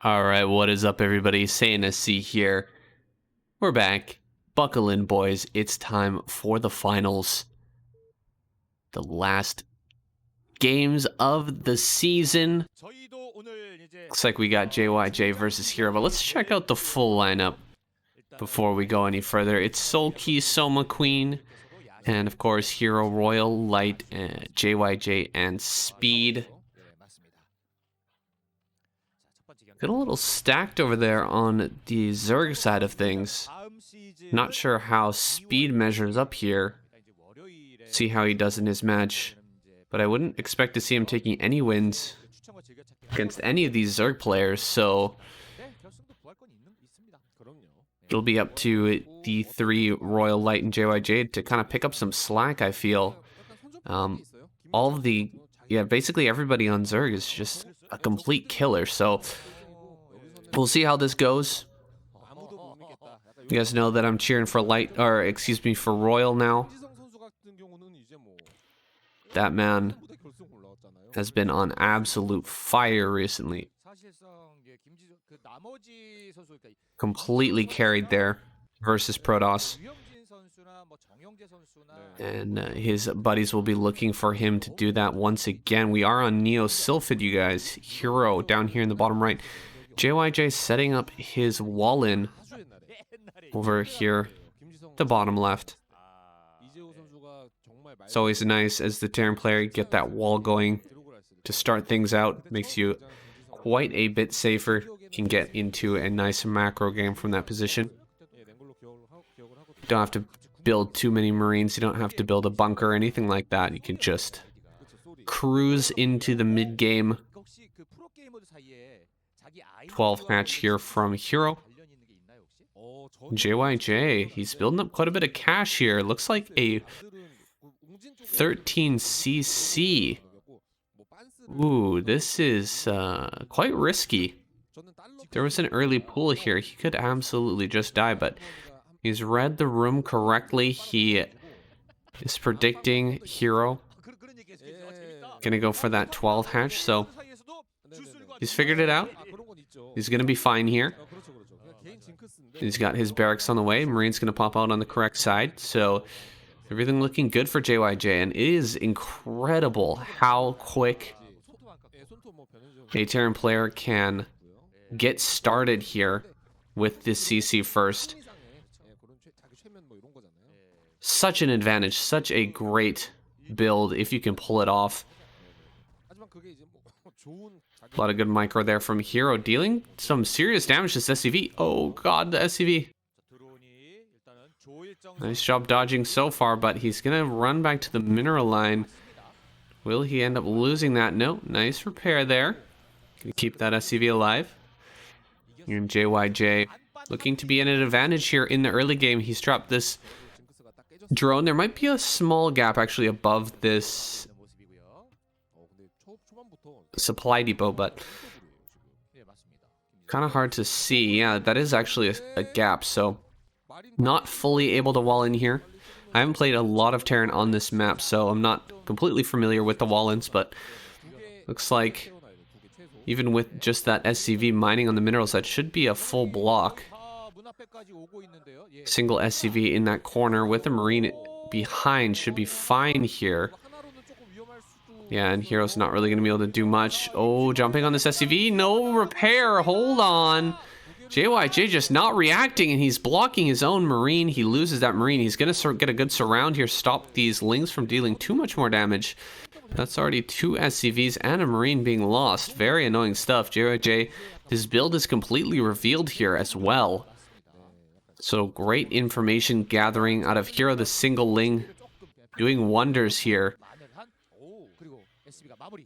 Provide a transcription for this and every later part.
All right, what is up, everybody? Saying SC here. We're back. Buckle in, boys. It's time for the finals. The last games of the season. Looks like we got JYJ versus Hero, but let's check out the full lineup before we go any further. It's Soulkey, Soma Queen, and of course Hero, Royal, Light, JYJ, and Speed. Got a little stacked over there on the Zerg side of things. Not sure how Speed measures up here. See how he does in his match. But I wouldn't expect to see him taking any wins against any of these Zerg players, so it'll be up to the three Royal, Light, and JYJ to kind of pick up some slack, I feel. Basically everybody on Zerg is just a complete killer, so we'll see how this goes. You guys know that I'm cheering for for Royal now. That man has been on absolute fire recently. Completely carried there versus Protoss. And his buddies will be looking for him to do that once again. We are on Neo Sylphid, you guys. Hero down here in the bottom right. JYJ setting up his wall in over here, the bottom left. It's always nice as the Terran player get that wall going to start things out. Makes you quite a bit safer. Can get into a nice macro game from that position. Don't have to build too many Marines. You don't have to build a bunker or anything like that. You can just cruise into the mid game. 12 hatch here from Hero. JYJ, he's building up quite a bit of cash here. Looks like a 13cc. Ooh, this is quite risky. There was an early pool here. He could absolutely just die, but he's read the room correctly. He is predicting Hero gonna go for that 12 hatch, so he's figured it out. He's gonna be fine here. He's got his barracks on the way. Marine's gonna pop out on the correct side, so everything looking good for JYJ, and it is incredible how quick a Terran player can get started here with this CC first. Such an advantage, such a great build if you can pull it off. A lot of good micro there from Hero, dealing some serious damage to this SCV. Oh god, the SCV. Nice job dodging so far, but he's gonna run back to the mineral line. Will he end up losing that? No, nice repair there. Gonna keep that SCV alive. And JYJ looking to be in an advantage here in the early game. He's dropped this drone. There might be a small gap actually above this supply depot, but kind of hard to see. Yeah, that is actually a gap, so not fully able to wall in here. I haven't played a lot of Terran on this map, so I'm not completely familiar with the wall-ins, but looks like even with just that SCV mining on the minerals, that should be a full block. Single SCV in that corner with a Marine behind should be fine here. Yeah, and Hero's not really going to be able to do much. Oh, jumping on this SCV. No repair. Hold on. JYJ just not reacting, and he's blocking his own Marine. He loses that Marine. He's going to get a good surround here. Stop these Lings from dealing too much more damage. That's already 2 SCVs and a Marine being lost. Very annoying stuff. JYJ, his build is completely revealed here as well. So great information gathering out of Hero, the single Ling, doing wonders here.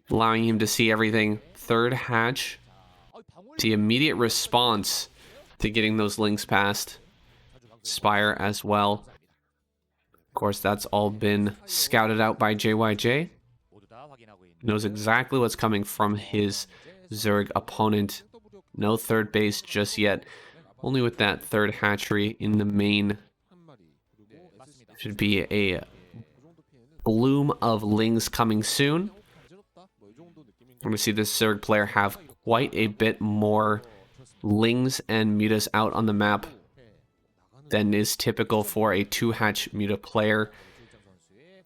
Allowing him to see everything. Third hatch. The immediate response to getting those Lings past. Spire as well. Of course, that's all been scouted out by JYJ. Knows exactly what's coming from his Zerg opponent. No third base just yet. Only with that third hatchery in the main. Should be a bloom of Lings coming soon. I'm going to see this Zerg player have quite a bit more Lings and mutas out on the map than is typical for a 2-hatch muta player.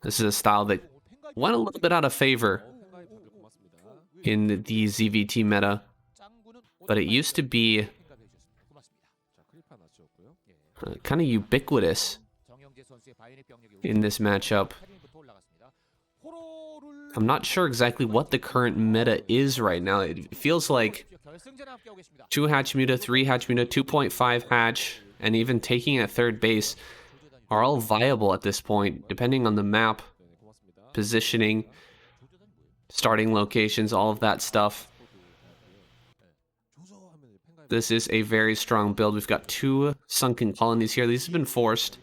This is a style that went a little bit out of favor in the ZVT meta, but it used to be kind of ubiquitous in this matchup. I'm not sure exactly what the current meta is right now. It feels like 2-hatch muta, 3-hatch muta, 2.5 hatch, and even taking at third base are all viable at this point, depending on the map, positioning, starting locations, all of that stuff. This is a very strong build. We've got 2 sunken colonies here. These have been forced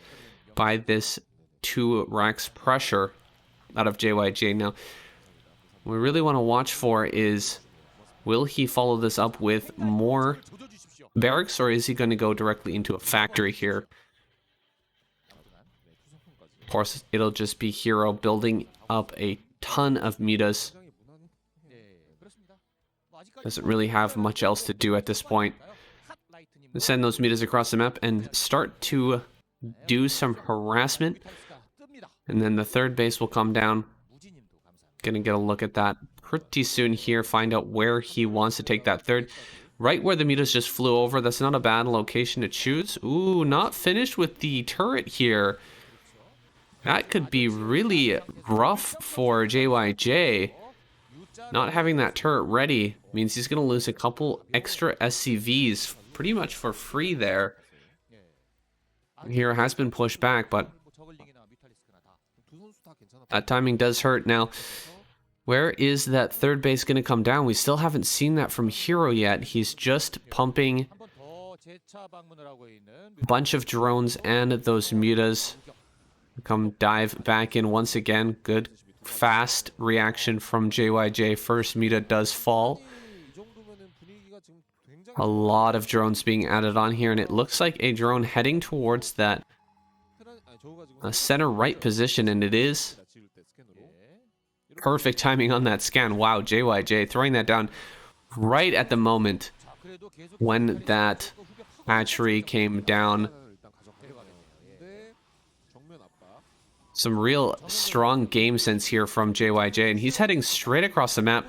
by this 2 racks pressure out of JYJ. Now, what we really want to watch for is, will he follow this up with more barracks, or is he going to go directly into a factory here? Of course, it'll just be Hero building up a ton of mutas. Doesn't really have much else to do at this point. Send those mutas across the map and start to do some harassment. And then the third base will come down. Gonna get a look at that pretty soon here. Find out where he wants to take that third. Right where the mutas just flew over. That's not a bad location to choose. Ooh, not finished with the turret here. That could be really rough for JYJ. Not having that turret ready means he's going to lose a couple extra SCVs pretty much for free there. Hero has been pushed back, but that timing does hurt. Now, where is that third base going to come down? We still haven't seen that from Hero yet. He's just pumping a bunch of drones and those mutas. Come dive back in once again. Good fast reaction from JYJ. First muta does fall. A lot of drones being added on here, and it looks like a drone heading towards that center right position, and it is perfect timing on that scan. Wow, JYJ throwing that down right at the moment when that hatchery came down. Some real strong game sense here from JYJ, and he's heading straight across the map.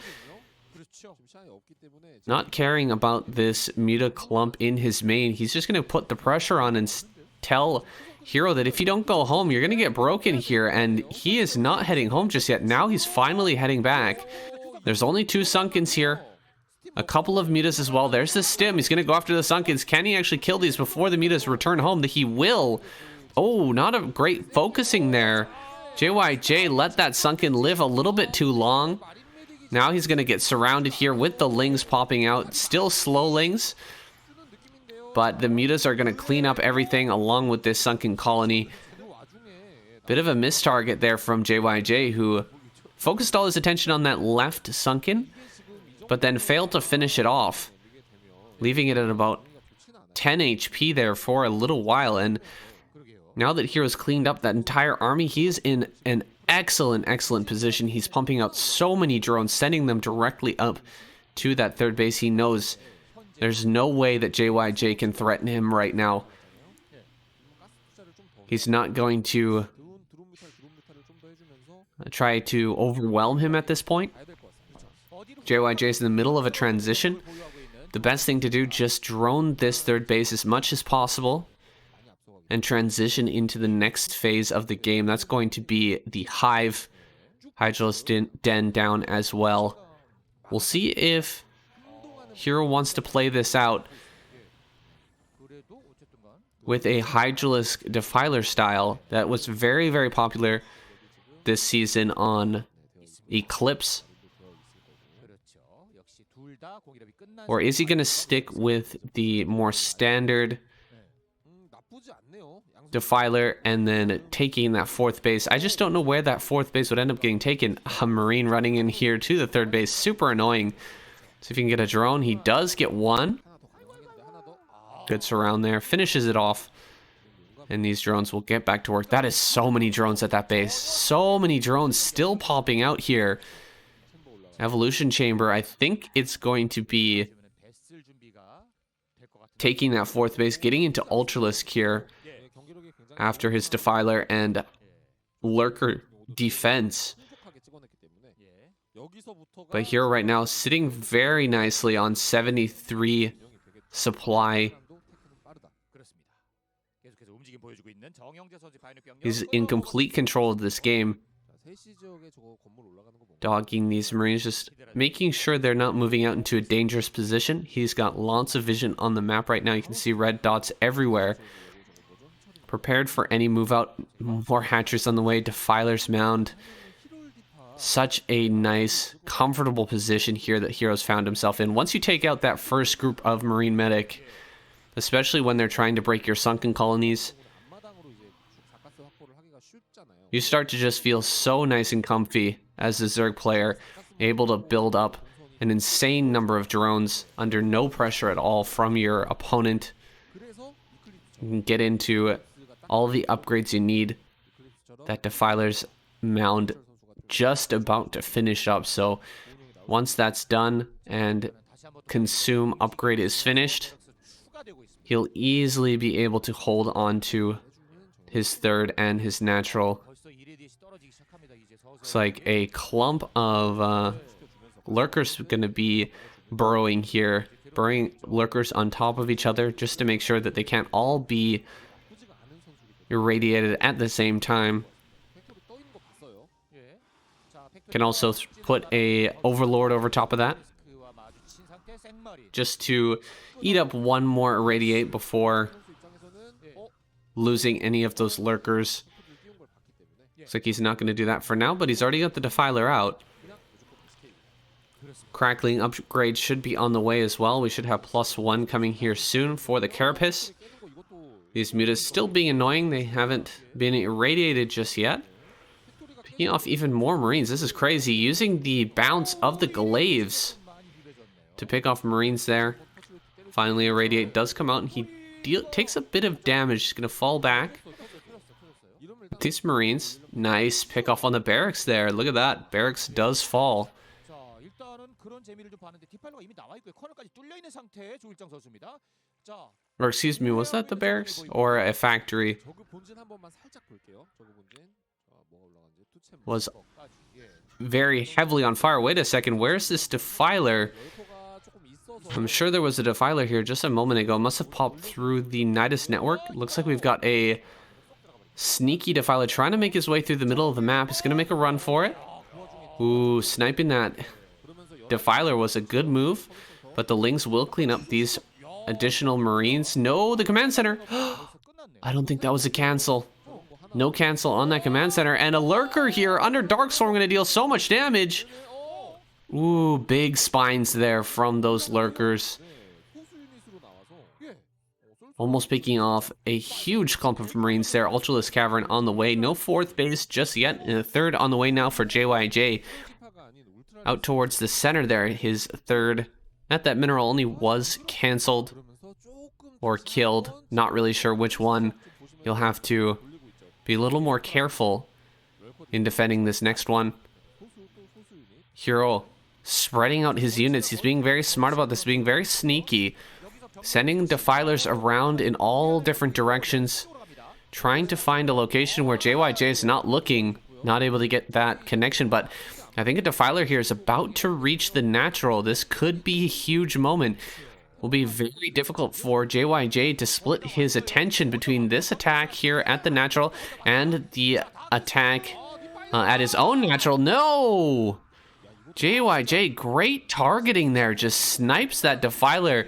Not caring about this muta clump in his main. He's just going to put the pressure on and tell Hero that if you don't go home, you're going to get broken here, and he is not heading home just yet. Now he's finally heading back. There's only 2 sunkens here. A couple of mutas as well. There's the stim. He's going to go after the sunkens. Can he actually kill these before the mutas return home? He will. Oh, not a great focusing there. JYJ let that sunken live a little bit too long. Now he's going to get surrounded here with the lings popping out. Still slow lings. But the mutas are going to clean up everything along with this sunken colony. Bit of a miss target there from JYJ, who focused all his attention on that left sunken, but then failed to finish it off, leaving it at about 10 HP there for a little while. And now that Hero's cleaned up that entire army, he's in an excellent position. He's pumping out so many drones, sending them directly up to that third base. He knows there's no way that JYJ can threaten him right now. He's not going to try to overwhelm him at this point. JYJ is in the middle of a transition. The best thing to do, just drone this third base as much as possible and transition into the next phase of the game. That's going to be the Hive Hydralis Den down as well. We'll see if Hero wants to play this out with a Hydralis Defiler style that was very popular this season on Eclipse. Or is he going to stick with the more standard Defiler and then taking that fourth base? I just don't know where that fourth base would end up getting taken. A Marine running in here to the third base. Super annoying. See if he can get a drone. He does get one. Good surround there. Finishes it off. And these drones will get back to work. That is so many drones at that base. So many drones still popping out here. Evolution Chamber. I think it's going to be taking that 4th base, getting into Ultralisk here after his Defiler and Lurker defense. But here right now, sitting very nicely on 73 supply. He's in complete control of this game. Dogging these Marines, just making sure they're not moving out into a dangerous position. He's got lots of vision on the map right now. You can see red dots everywhere. Prepared for any move out. More hatchers on the way. Defiler's Mound. Such a nice, comfortable position here that Heroes found himself in. Once you take out that first group of Marine Medic, especially when they're trying to break your sunken colonies, you start to just feel so nice and comfy as a Zerg player, able to build up an insane number of drones under no pressure at all from your opponent. You can get into all the upgrades you need. That Defiler's Mound just about to finish up, so once that's done and Consume upgrade is finished, he'll easily be able to hold on to his 3rd and his natural. Looks like a clump of Lurkers going to be burrowing here, burrowing Lurkers on top of each other just to make sure that they can't all be irradiated at the same time. Can also put a Overlord over top of that, just to eat up one more irradiate before losing any of those Lurkers. Looks like he's not going to do that for now, but he's already got the Defiler out. Crackling upgrade should be on the way as well. We should have +1 coming here soon for the Carapace. These mutas still being annoying. They haven't been irradiated just yet. Picking off even more Marines. This is crazy. Using the bounce of the Glaives to pick off Marines there. Finally, irradiate does come out, and he takes a bit of damage. He's going to fall back. These Marines, nice pick off on the barracks there. Look at that. Barracks does fall. Or excuse me, was that the barracks or a factory? Was very heavily on fire. Wait a second, where's this Defiler? I'm sure there was a Defiler here just a moment ago. Must have popped through the Nidus network. Looks like we've got a sneaky Defiler trying to make his way through the middle of the map. He's going to make a run for it. Ooh, sniping that Defiler was a good move, but the Lings will clean up these additional Marines. No, the command center. I don't think that was a cancel. No cancel on that command center, and a Lurker here under Darkstorm going to deal so much damage. Ooh, big spines there from those Lurkers. Almost picking off a huge clump of Marines there. Ultralisk Cavern on the way. No 4th base just yet, and a 3rd on the way now for JYJ. Out towards the center there, his 3rd. At that mineral only was canceled or killed. Not really sure which one. You'll have to be a little more careful in defending this next one. Hero spreading out his units. He's being very smart about this, being very sneaky. Sending Defilers around in all different directions. Trying to find a location where JYJ is not looking. Not able to get that connection, but I think a Defiler here is about to reach the natural. This could be a huge moment. Will be very difficult for JYJ to split his attention between this attack here at the natural and the attack at his own natural. No! JYJ, great targeting there. Just snipes that Defiler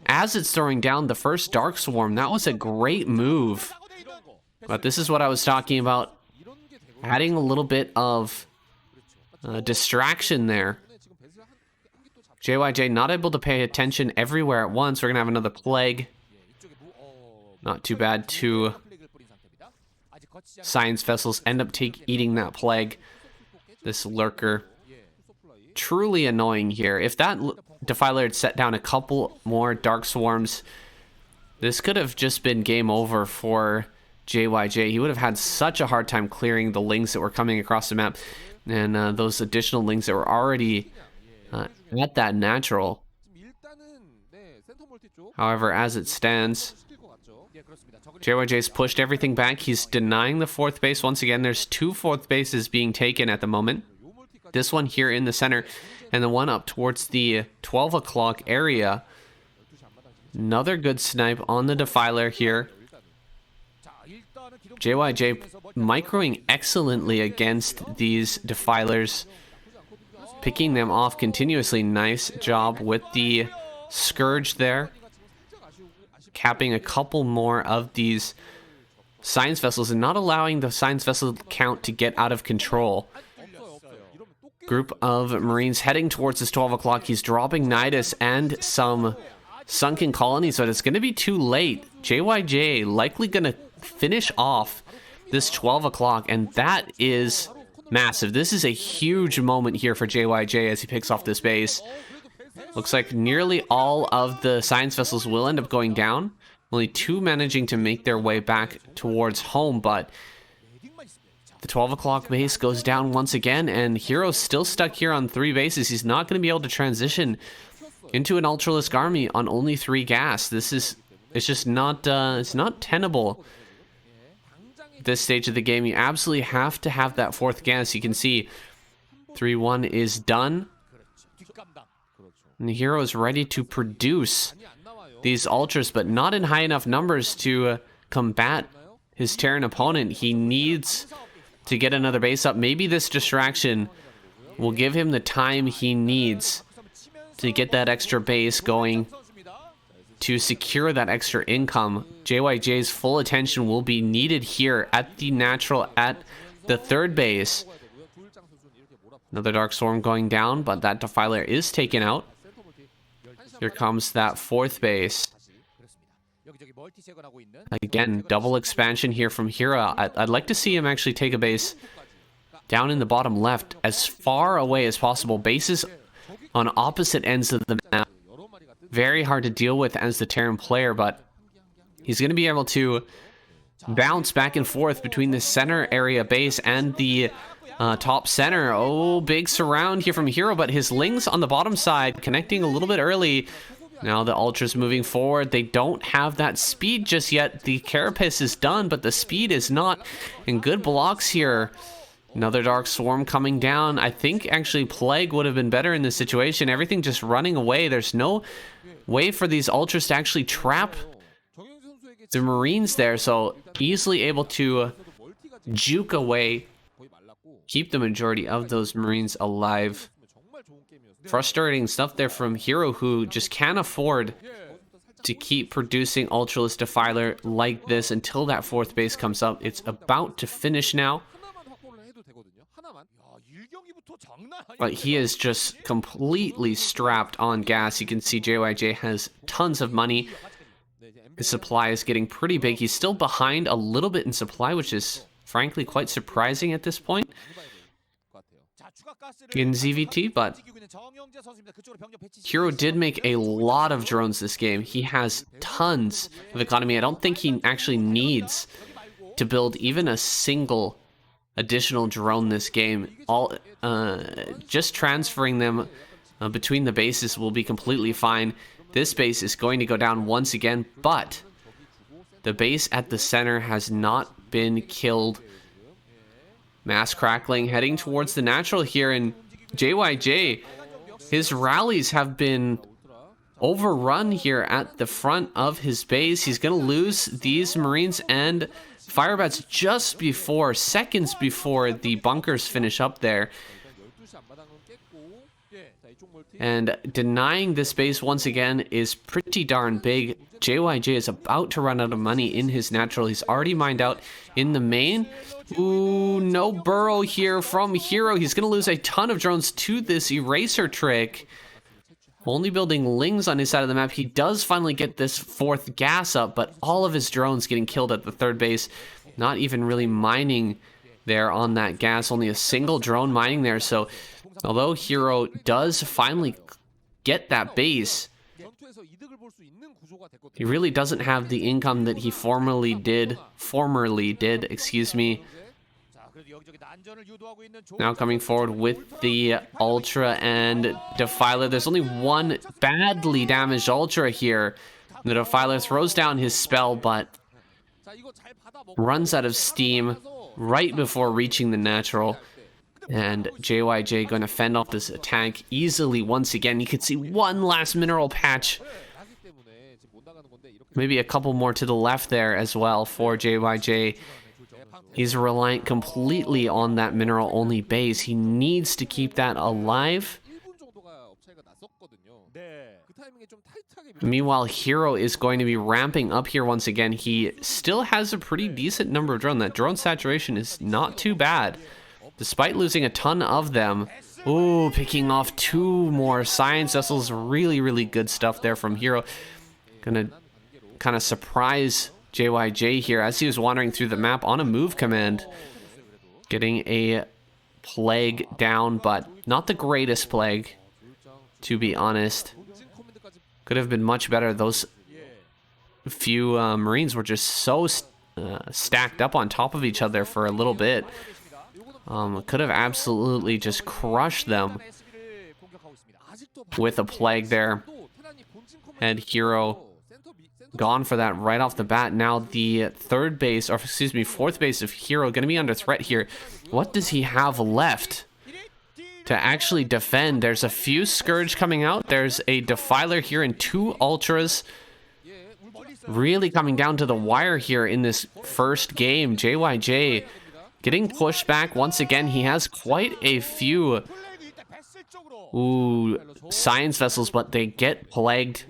as it's throwing down the first Dark Swarm. That was a great move. But this is what I was talking about. Adding a little bit of distraction there. JYJ not able to pay attention everywhere at once. We're going to have another plague. Not too bad. 2 science vessels end up eating that plague. This Lurker. Truly annoying here. If that Defiler had set down a couple more Dark Swarms, this could have just been game over for JYJ. He would have had such a hard time clearing the Lings that were coming across the map. And those additional Lings that were already at that natural. However, as it stands, JYJ's pushed everything back. He's denying the 4th base. Once again, there's 2 4th bases being taken at the moment. This one here in the center, and the one up towards the 12 o'clock area. Another good snipe on the Defiler here. JYJ microing excellently against these Defilers, picking them off continuously. Nice job with the Scourge there, capping a couple more of these Science Vessels and not allowing the Science Vessel count to get out of control. Group of Marines heading towards this 12 o'clock. He's dropping Nidus and some Sunken Colonies, but it's going to be too late. JYJ likely going to finish off this 12 o'clock, and that is massive. This is a huge moment here for JYJ as he picks off this base. Looks like nearly all of the Science Vessels will end up going down. Only 2 managing to make their way back towards home, but the 12 o'clock base goes down once again, and Hero's still stuck here on 3 bases. He's not going to be able to transition into an Ultralisk army on only 3 gas. It's just not, it's not tenable. This stage of the game, you absolutely have to have that 4th gas. You can see 3-1 is done. And the Hero is ready to produce these Ultras, but not in high enough numbers to combat his Terran opponent. He needs to get another base up. Maybe this distraction will give him the time he needs to get that extra base going, to secure that extra income. JYJ's full attention will be needed here at the natural, at the 3rd base. Another Dark Storm going down, but that Defiler is taken out. Here comes that 4th base. Again, double expansion here from Hero. I'd like to see him actually take a base down in the bottom left, as far away as possible. Bases on opposite ends of the map. Very hard to deal with as the Terran player, but he's going to be able to bounce back and forth between the center area base and the top center. Oh, big surround here from Hero, but his Lings on the bottom side connecting a little bit early. Now the Ultras moving forward. They don't have that speed just yet. The Carapace is done, but the speed is not. And good blocks here. Another Dark Swarm coming down. I think actually Plague would have been better in this situation. Everything just running away. There's no way for these Ultras to actually trap the Marines there. So easily able to juke away, keep the majority of those Marines alive. Frustrating stuff there from Hero, who just can't afford to keep producing Ultralisk Defiler like this until that 4th base comes up. It's about to finish now, but he is just completely strapped on gas. You can see JYJ has tons of money. His supply is getting pretty big. He's still behind a little bit in supply, which is frankly quite surprising at this point in ZVT, but Hero did make a lot of drones this game. He has tons of economy. I don't think he actually needs to build even a single additional drone this game. All just transferring them between the bases will be completely fine. This base is going to go down once again, but the base at the center has not been killed. Mass crackling heading towards the natural here, and JYJ, his rallies have been overrun here at the front of his base. He's going to lose these Marines and Firebats just before, seconds before the bunkers finish up there. And denying this base once again is pretty darn big. JYJ is about to run out of money in his natural. He's already mined out in the main. Ooh, no burrow here from Hero. He's going to lose a ton of drones to this eraser trick. Only building Lings on his side of the map. He does finally get this 4th gas up, but all of his drones getting killed at the 3rd base. Not even really mining there on that gas. Only a single drone mining there. So although Hero does finally get that base, he really doesn't have the income that he formerly did, excuse me. Now coming forward with the Ultra and Defiler. There's only one badly damaged Ultra here. The Defiler throws down his spell, but runs out of steam right before reaching the natural. And JYJ going to fend off this attack easily once again. You could see one last mineral patch. Maybe a couple more to the left there as well for JYJ. He's reliant completely on that mineral-only base. He needs to keep that alive. Meanwhile, Hero is going to be ramping up here once again. He still has a pretty decent number of drones. That drone saturation is not too bad, despite losing a ton of them. Ooh, picking off 2 more science vessels. Really, really good stuff there from Hero. Gonna kind of surprise JYJ here as he was wandering through the map on a move command. Getting a plague down, but not the greatest plague, to be honest. Could have been much better. Those few Marines were just so stacked up on top of each other for a little bit. Could have absolutely just crushed them with a plague there. Had Hero gone for that right off the bat. Now the fourth base of Hero going to be under threat here. What does he have left to actually defend? There's a few Scourge coming out. There's a Defiler here and 2 Ultras. Really coming down to the wire here in this first game. JYJ getting pushed back once again. He has quite a few science vessels, but they get plagued.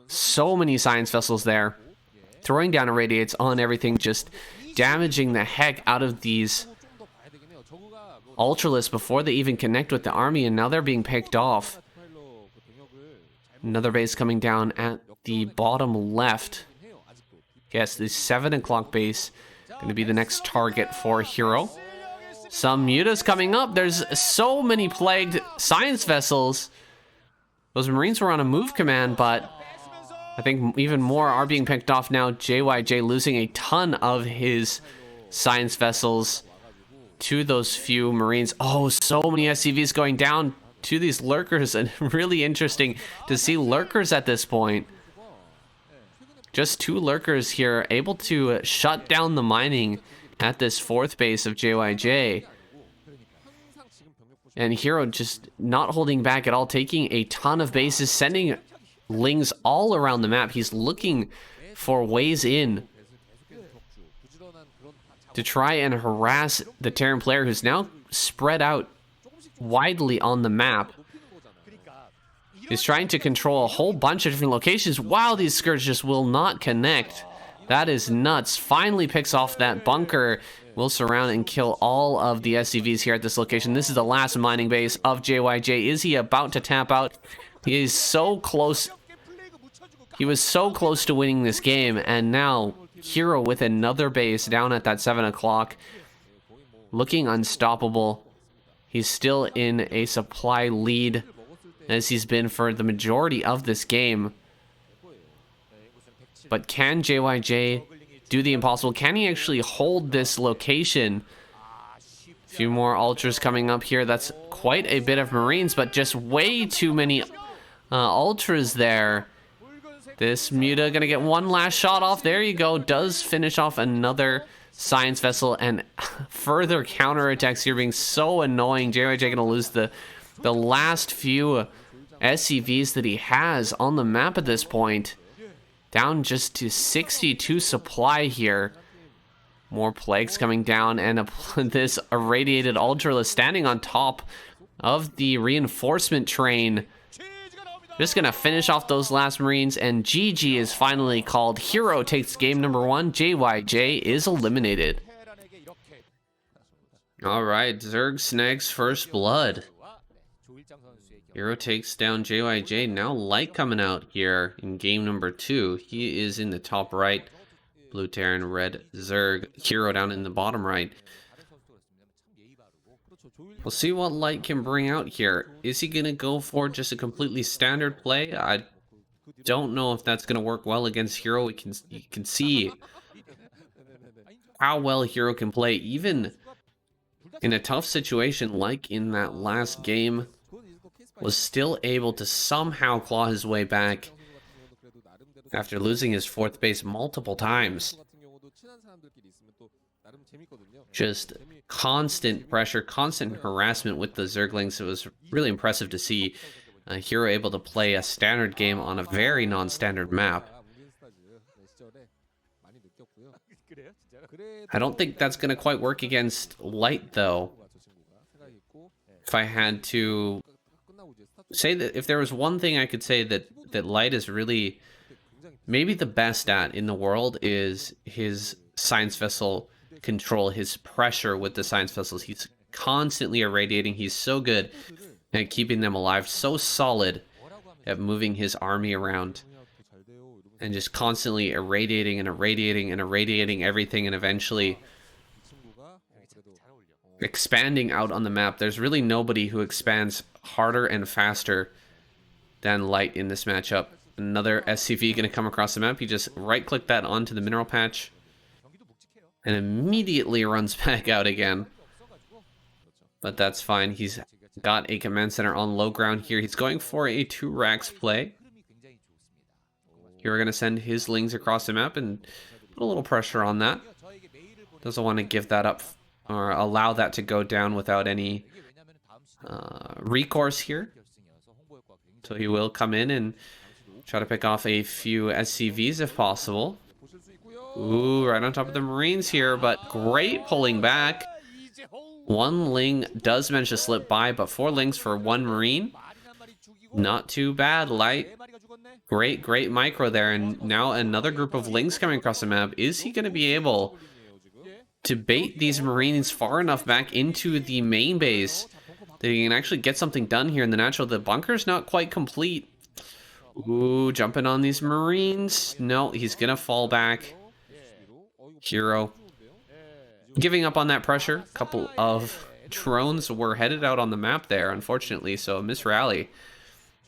So many science vessels there. Throwing down irradiates on everything, just damaging the heck out of these Ultralists before they even connect with the army, and now they're being picked off. Another base coming down at the bottom left. Yes, the 7 o'clock base going to be the next target for Hero. Some mutas coming up. There's so many plagued science vessels. Those Marines were on a move command, but I think even more are being picked off now. JYJ losing a ton of his science vessels to those few Marines. Oh, so many SCVs going down to these lurkers, and really interesting to see lurkers at this point. Just 2 lurkers here, able to shut down the mining at this 4th base of JYJ. And Hero just not holding back at all, taking a ton of bases, sending Lings all around the map. He's looking for ways in to try and harass the Terran player, who's now spread out widely on the map. He's trying to control a whole bunch of different locations. Wow, these Scourge just will not connect. That is nuts. Finally picks off that bunker. Will surround and kill all of the SCVs here at this location. This is the last mining base of JYJ. Is he about to tap out? He is so close. He was so close to winning this game, and now Hero with another base down at that 7 o'clock. Looking unstoppable. He's still in a supply lead, as he's been for the majority of this game. But can JYJ do the impossible? Can he actually hold this location? A few more Ultras coming up here. That's quite a bit of Marines, but just way too many Ultras there. This Muta gonna get one last shot off. There you go. Does finish off another science vessel, and further counterattacks here being so annoying. JYJ gonna lose the last few SCVs that he has on the map at this point. Down just to 62 supply here. More plagues coming down, and this irradiated Ultralist standing on top of the reinforcement train. Just gonna finish off those last Marines, and GG is finally called. Hero takes game number 1. JYJ is eliminated. Alright, Zerg snags first blood. Hero takes down JYJ. Now Light coming out here in game number 2. He is in the top right. Blue Terran, red Zerg. Hero down in the bottom right. We'll see what Light can bring out here. Is he going to go for just a completely standard play? I don't know if that's going to work well against Hero. You can see how well Hero can play. Even in a tough situation like in that last game, was still able to somehow claw his way back after losing his 4th base multiple times. Just constant pressure, constant harassment with the Zerglings. It was really impressive to see a hero able to play a standard game on a very non-standard map. I don't think that's going to quite work against Light, though. If I had to say that, if there was one thing I could say that Light is really maybe the best at in the world, is his science vessel control, his pressure with the science vessels. He's constantly irradiating. He's so good at keeping them alive, so solid at moving his army around and just constantly irradiating and irradiating and irradiating everything, and eventually expanding out on the map. There's really nobody who expands harder and faster than Light in this matchup. Another SCV going to come across the map. He just right-clicked that onto the mineral patch and immediately runs back out again. But that's fine. He's got a command center on low ground here. He's going for a 2 racks play. Here we're going to send his Lings across the map and put a little pressure on that. Doesn't want to give that up or allow that to go down without any recourse here. So he will come in and try to pick off a few SCVs if possible. Ooh, right on top of the Marines here, but great pulling back. 1 Ling does manage to slip by, but 4 Lings for 1 Marine. Not too bad, Light. Great micro there, and now another group of Lings coming across the map. Is he going to be able to bait these Marines far enough back into the main base that he can actually get something done here in the natural? The bunker's not quite complete. Ooh, jumping on these Marines. No, he's going to fall back. Hero giving up on that pressure. A couple of drones were headed out on the map there, unfortunately, so a misrally.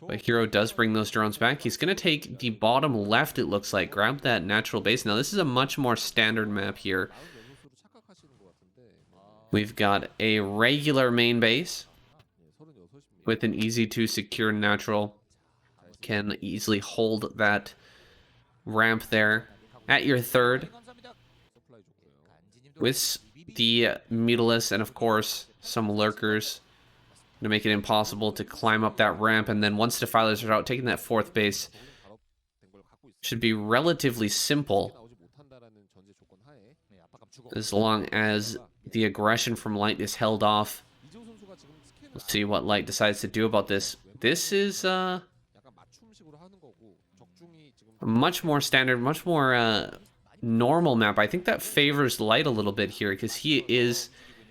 But Hero does bring those drones back. He's going to take the bottom left, it looks like. Grab that natural base. Now, this is a much more standard map here. We've got a regular main base with an easy to secure natural. Can easily hold that ramp there at your 3rd. With the Mutalisk and, of course, some Lurkers to make it impossible to climb up that ramp. And then once Defilers are out, taking that 4th base should be relatively simple, as long as the aggression from Light is held off. Let's see what Light decides to do about this. This is a much more standard, much more normal map. I think that favors Light a little bit here, because he is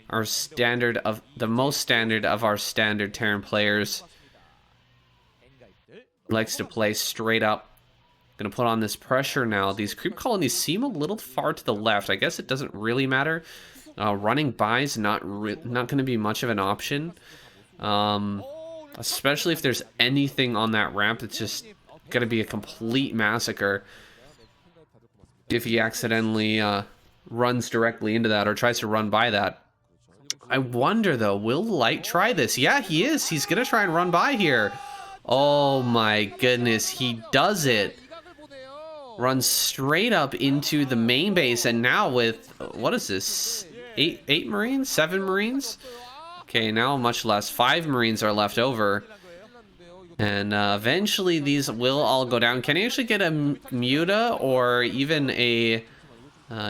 our standard of the most standard of our standard Terran players. Likes to play straight up. Gonna put on this pressure now. These creep colonies seem a little far to the left. I guess it doesn't really matter. Running by is not going to be much of an option, especially if there's anything on that ramp. It's just going to be a complete massacre if he accidentally runs directly into that or tries to run by that. I wonder, though, will Light try this? Yeah, he is. He's going to try and run by here. Oh, my goodness. He does it. Runs straight up into the main base. And now with, what is this? Eight Marines? 7 Marines? Okay, now much less. 5 Marines are left over. And eventually these will all go down. Can he actually get a Muta or even a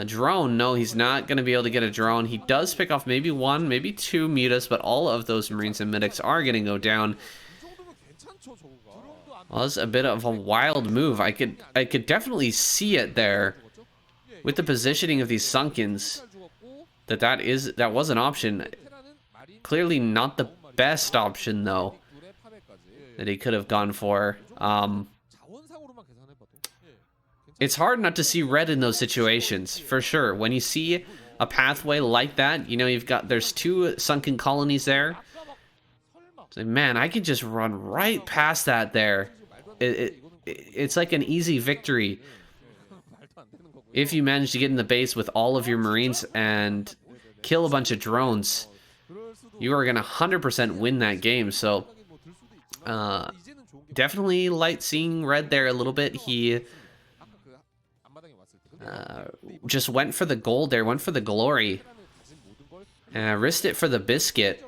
drone? No, he's not going to be able to get a drone. He does pick off maybe 1, maybe 2 Mutas, but all of those Marines and Medics are going to go down. Well, that's a bit of a wild move. I could definitely see it there with the positioning of these Sunkens. That was an option. Clearly not the best option, though, that he could have gone for. It's hard not to see red in those situations, for sure. When you see a pathway like that, you know, there's 2 sunken colonies there. It's like, man, I could just run right past that there. It's like an easy victory if you manage to get in the base with all of your Marines and kill a bunch of drones. you are going to 100% win that game. So definitely Light seeing red there a little bit. He just went for the gold there, went for the glory. Risked it for the biscuit.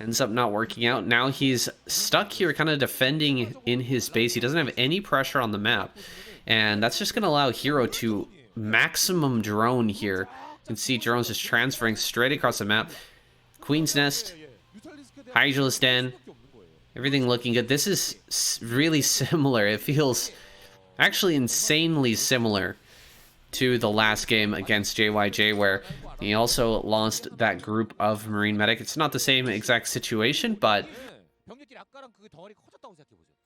Ends up not working out. Now he's stuck here kind of defending in his base. He doesn't have any pressure on the map. And that's just going to allow Hero to maximum drone here. You can see drones just transferring straight across the map. Queen's Nest, Hydralisk Den, everything looking good. This is really similar. It feels actually insanely similar to the last game against JYJ, where he also lost that group of Marine Medic. It's not the same exact situation, but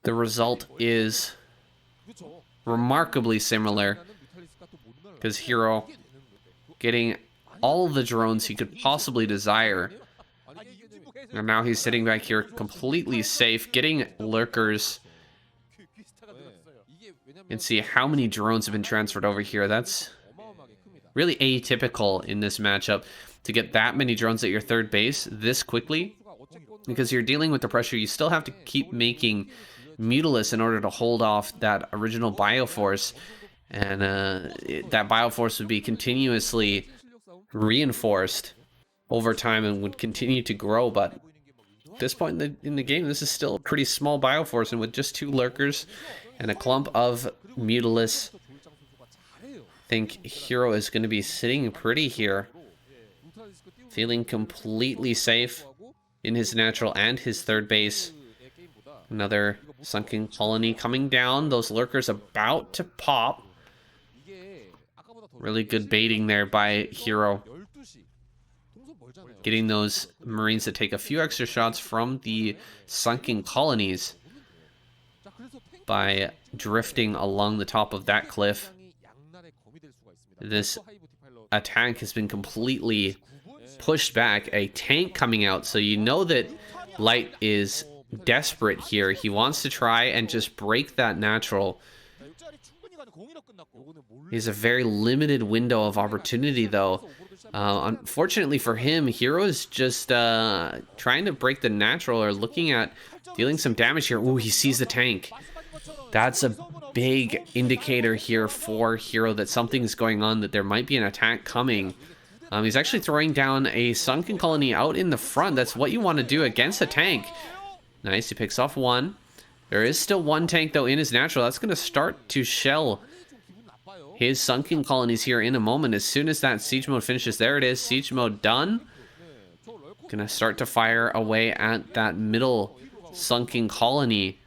the result is remarkably similar, because Hero getting all the drones he could possibly desire. And now he's sitting back here completely safe, getting lurkers. And see how many drones have been transferred over here. That's really atypical in this matchup to get that many drones at your third base this quickly, because you're dealing with the pressure. You still have to keep making Mutalisk in order to hold off that original Bioforce, and that Bioforce would be continuously reinforced over time and would continue to grow. But at this point in the game, this is still a pretty small Bioforce, and with just 2 lurkers and a clump of Mutalisk, I think Hero is going to be sitting pretty here, feeling completely safe in his natural and his third base. Another sunken colony coming down. Those lurkers about to pop. Really good baiting there by Hero, getting those Marines to take a few extra shots from the sunken colonies by drifting along the top of that cliff. This attack has been completely pushed back. A tank coming out, so you know that Light is desperate here. He wants to try and just break that natural. He has a very limited window of opportunity, though. Unfortunately for him, Hero is just trying to break the natural, or looking at dealing some damage here. Ooh, he sees the tank. That's a big indicator here for Hero that something's going on, that there might be an attack coming. He's actually throwing down a sunken colony out in the front. That's what you want to do against a tank. Nice, he picks off 1. There is still 1 tank, though, in his natural. That's going to start to shell his sunken colonies here in a moment. As soon as that siege mode finishes, there it is, siege mode done. Gonna start to fire away at that middle sunken colony.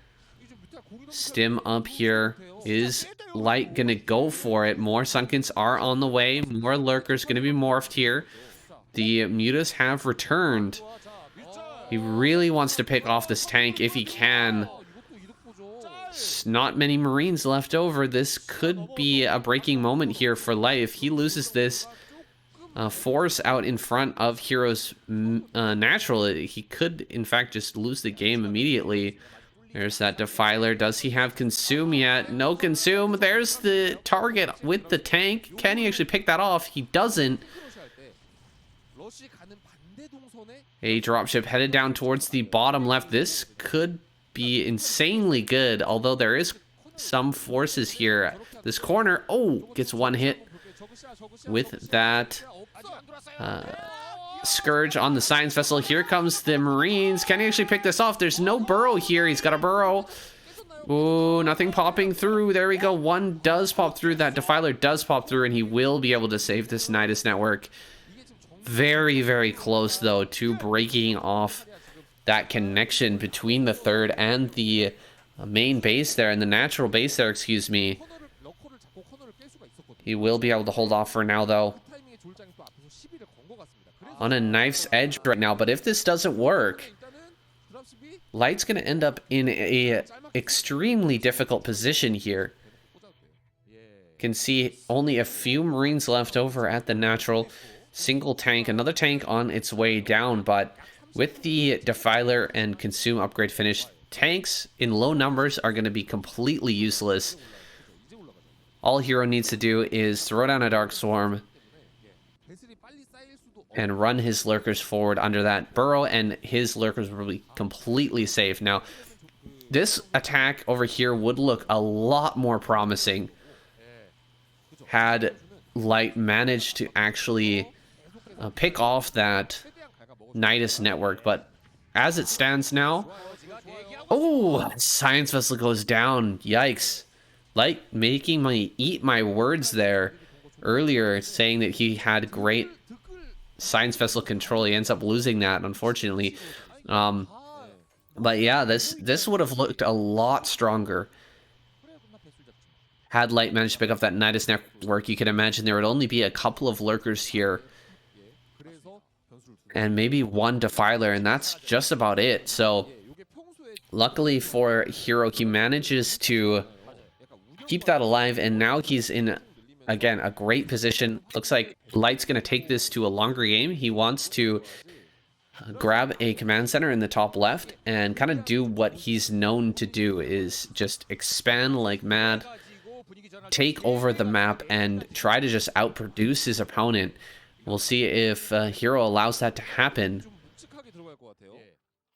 Stim up here. Is Light gonna go for it? More sunkens are on the way. More lurkers gonna be morphed here. The mutas have returned. He really wants to pick off this tank if he can. Not many Marines left over. This could be a breaking moment here for Light. If he loses this force out in front of Hero's natural, he could in fact just lose the game immediately. There's that Defiler. Does he have Consume yet? No Consume. There's the target with the tank. Can he actually pick that off? He doesn't. A dropship headed down towards the bottom left. This could be insanely good, although there is some forces here. This corner, oh, gets 1 hit with that Scourge on the Science Vessel. Here comes the Marines. Can he actually pick this off? There's no burrow here. He's got a burrow. Oh, nothing popping through. There we go. 1 does pop through. That Defiler does pop through, and he will be able to save this Nidus network. Very, very close, though, to breaking off that connection between the third and the main base there, and the natural base there, excuse me. He will be able to hold off for now, though. On a knife's edge right now, but if this doesn't work, Light's going to end up in a extremely difficult position here. Can see only a few Marines left over at the natural. Single tank, another tank on its way down, but with the Defiler and Consume upgrade finished, tanks in low numbers are going to be completely useless. All Hero needs to do is throw down a Dark Swarm and run his lurkers forward under that burrow, and his lurkers will be completely safe. Now, this attack over here would look a lot more promising had Light managed to actually pick off that Nidus network, but as it stands now, oh, Science Vessel goes down. Yikes. Light making me eat my words there earlier, saying that he had great Science Vessel control. He ends up losing that, unfortunately. But yeah, this would have looked a lot stronger had Light managed to pick up that Nidus network. You can imagine there would only be a couple of lurkers here and maybe one Defiler, and that's just about it. So luckily for Hero, he manages to keep that alive, and now he's in, again, a great position. Looks like Light's going to take this to a longer game. He wants to grab a command center in the top left and kind of do what he's known to do, is just expand like mad, take over the map, and try to just outproduce his opponent. We'll see if Hero allows that to happen.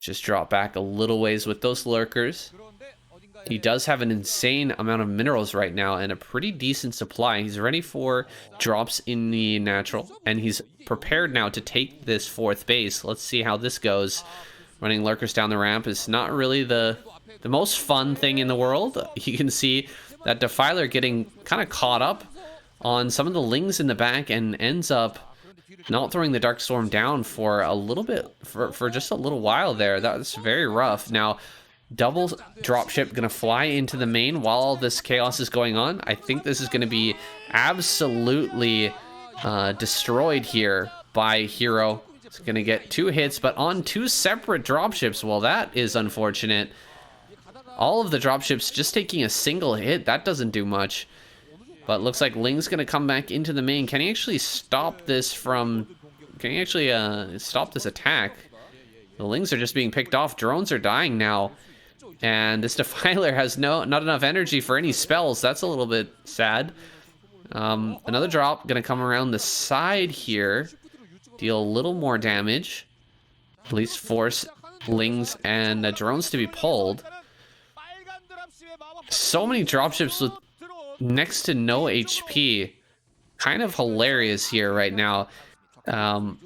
Just drop back a little ways with those lurkers. He does have an insane amount of minerals right now and a pretty decent supply. He's ready for drops in the natural, and he's prepared now to take this fourth base. Let's see how this goes. Running lurkers down the ramp is not really the most fun thing in the world. You can see that Defiler getting kind of caught up on some of the lings in the back and ends up not throwing the Dark Storm down for a little bit, for just a little while there. That's very rough. Now, double dropship gonna fly into the main while all this chaos is going on. I think this is gonna be absolutely destroyed here by Hero. It's gonna get 2 hits, but on 2 separate dropships. Well, that is unfortunate. All of the dropships just taking a single hit. That doesn't do much. But looks like Ling's gonna come back into the main. Can he actually stop this from... Can he actually stop this attack? The Lings are just being picked off. Drones are dying now. And this Defiler has not enough energy for any spells. That's a little bit sad. Another drop gonna come around the side here. Deal a little more damage. At least force Lings and drones to be pulled. So many dropships with next to no HP. Kind of hilarious here right now. I'm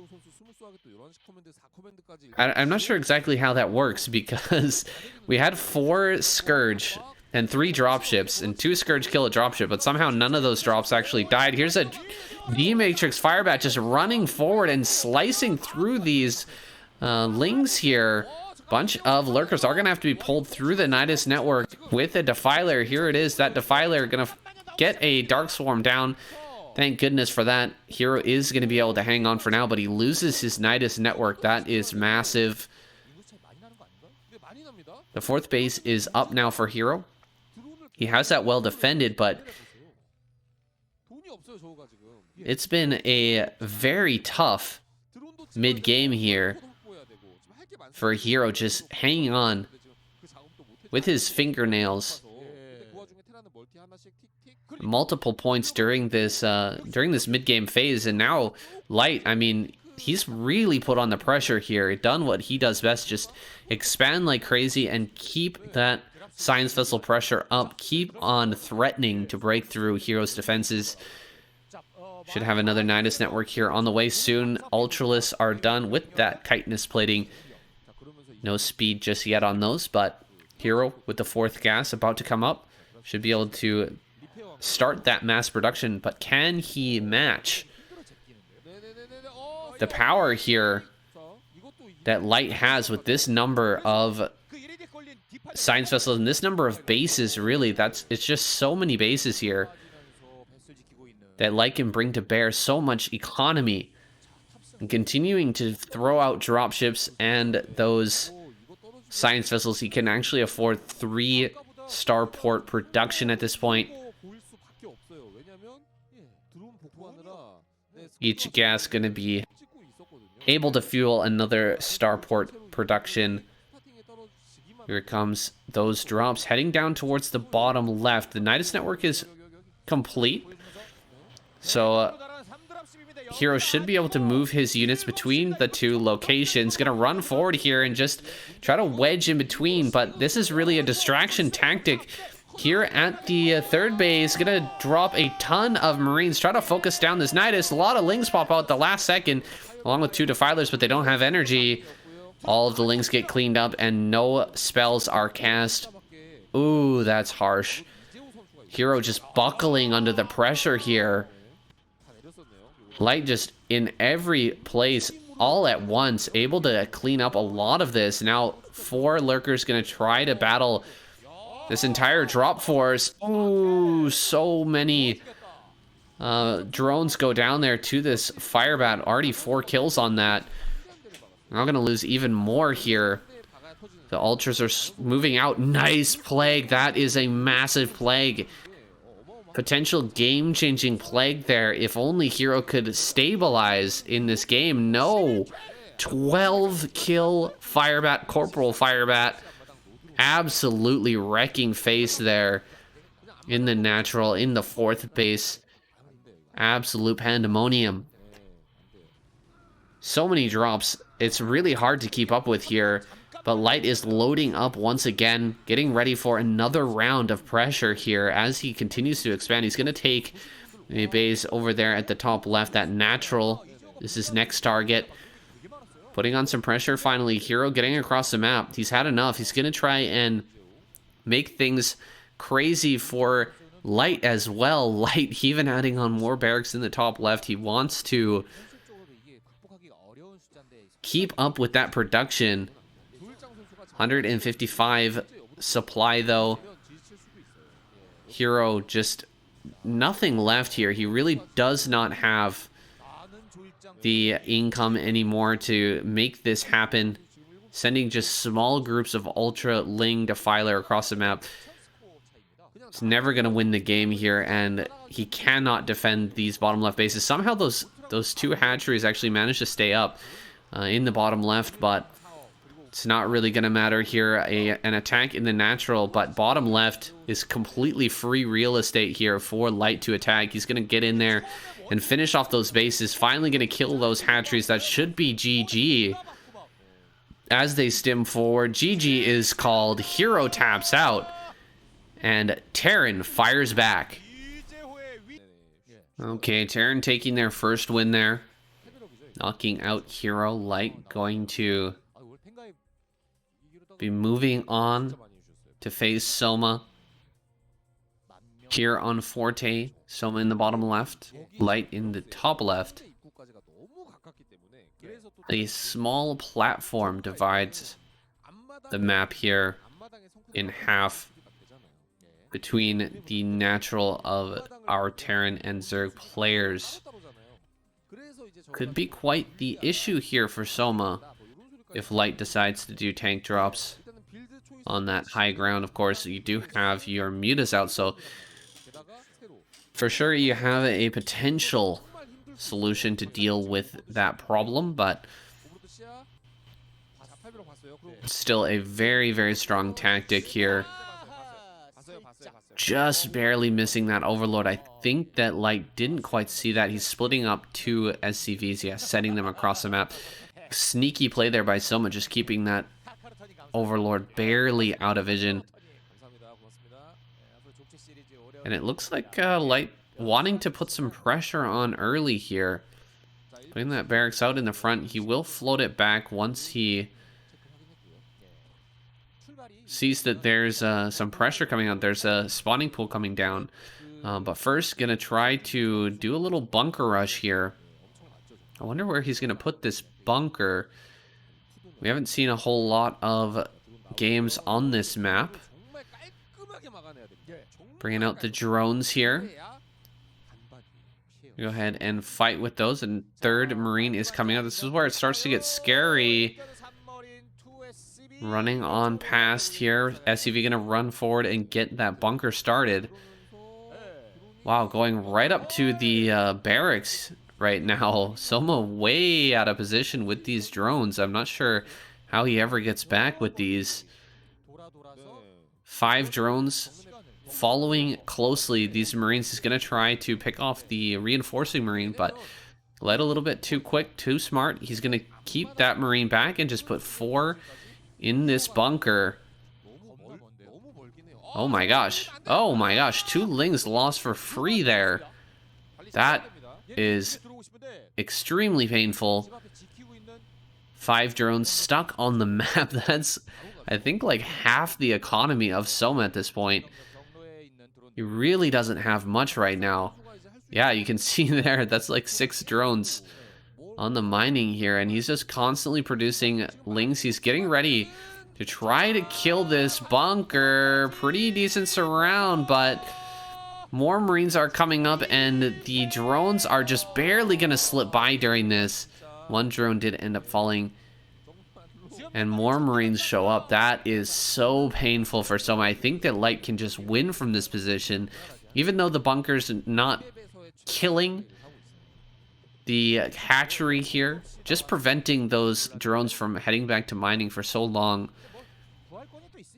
not sure exactly how that works, because we had 4 Scourge and 3 dropships, and 2 Scourge kill a dropship, but somehow none of those drops actually died. Here's a D-Matrix Firebat just running forward and slicing through these Lings here. Bunch of lurkers are going to have to be pulled through the Nidus network with a Defiler. Here it is, that Defiler going to get a Dark Swarm down. Thank goodness for that. Hero is going to be able to hang on for now, but he loses his Nidus network. That is massive. The 4th base is up now for Hero. He has that well defended, but it's been a very tough mid-game here for Hero, just hanging on with his fingernails. Multiple points during this mid-game phase, and now Light, I mean, he's really put on the pressure here, done what he does best, just expand like crazy and keep that Science Vessel pressure up, keep on threatening to break through Hero's defenses. Should have another Nidus network here on the way soon. Ultralists are done with that chitinous plating. No speed just yet on those, but Hero with the 4th gas about to come up should be able to start that mass production, but can he match the power here that Light has with this number of Science Vessels and this number of bases? Really, it's just so many bases here that Light can bring to bear so much economy, and continuing to throw out dropships and those Science Vessels. He can actually afford 3 starport production at this point. Each gas going to be able to fuel another starport production. Here it comes, those drops heading down towards the bottom left. The Nidus network is complete. So Hero should be able to move his units between the two locations. Gonna run forward here and just try to wedge in between, but this is really a distraction tactic here at the third base. Gonna drop a ton of Marines, try to focus down this Nidus. A lot of Lings pop out at the last second, along with 2 Defilers, but they don't have energy. All of the Lings get cleaned up, and no spells are cast. Ooh, that's harsh. Hero just buckling under the pressure here. Light just in every place all at once, able to clean up a lot of this. Now 4 Lurkers gonna try to battle this entire drop force. Ooh, so many drones go down there to this Firebat. Already 4 kills on that. Now gonna lose even more here. The Ultras are moving out. Nice Plague. That is a massive Plague. Potential game-changing Plague there. If only Hero could stabilize in this game. No. 12 kill Firebat, Corporal Firebat. Absolutely wrecking face there in the natural, in the 4th base. Absolute pandemonium. So many drops. It's really hard to keep up with here. But Light is loading up once again, getting ready for another round of pressure here as he continues to expand. He's going to take a base over there at the top left, that natural. This is next target. Putting on some pressure finally. Hero getting across the map. He's had enough. He's going to try and make things crazy for Light as well. Light even adding on more barracks in the top left. He wants to keep up with that production. 155 supply though. Hero just nothing left here. He really does not have the income anymore to make this happen. Sending just small groups of Ultra Ling Defiler across the map. It's never going to win the game here, and he cannot defend these bottom left bases. Somehow those 2 hatcheries actually managed to stay up in the bottom left, but it's not really going to matter here. An attack in the natural, but bottom left is completely free real estate here for Light to attack. He's going to get in there and finish off those bases. Finally going to kill those hatcheries. That should be GG. As they stim forward, GG is called. Hero taps out, and Terran fires back. Okay, Terran taking their first win there. Knocking out Hero. Light going to be moving on to face Soma. Here on Forte, Soma in the bottom left, Light in the top left. A small platform divides the map here in half between the natural of our Terran and Zerg players. Could be quite the issue here for Soma if Light decides to do tank drops on that high ground. Of course, you do have your mutas out, so for sure you have a potential solution to deal with that problem, but still a very, very strong tactic here. Just barely missing that overload. I think that Light didn't quite see that. He's splitting up 2 SCVs, yeah, sending them across the map. Sneaky play there by Soma, just keeping that Overlord barely out of vision. And it looks like Light wanting to put some pressure on early here. Putting that barracks out in the front. He will float it back once he sees that there's some pressure coming out. There's a spawning pool coming down. But first, gonna try to do a little bunker rush here. I wonder where he's gonna put this bunker. We haven't seen a whole lot of games on this map. Bringing out the drones here. Go ahead and fight with those. And 3rd Marine is coming out. This is where it starts to get scary. Running on past here. SCV gonna run forward and get that bunker started. Wow, going right up to the barracks right now. Soma way out of position with these drones. I'm not sure how he ever gets back with these. 5 drones following closely these Marines. He's going to try to pick off the reinforcing Marine, but Light a little bit too quick, too smart. He's going to keep that Marine back and just put 4 in this bunker. Oh my gosh. Oh my gosh. 2 Lings lost for free there. That is extremely painful. 5 drones stuck on the map. That's, I think, like half the economy of Soma at this point. He really doesn't have much right now. Yeah, you can see there, that's like 6 drones on the mining here, and he's just constantly producing Lings. He's getting ready to try to kill this bunker. Pretty decent surround, but more Marines are coming up, and the drones are just barely gonna slip by during this. 1 drone did end up falling, and more Marines show up. That is so painful for Soma. I think that Light can just win from this position, even though the bunker's not killing the hatchery here. Just preventing those drones from heading back to mining for so long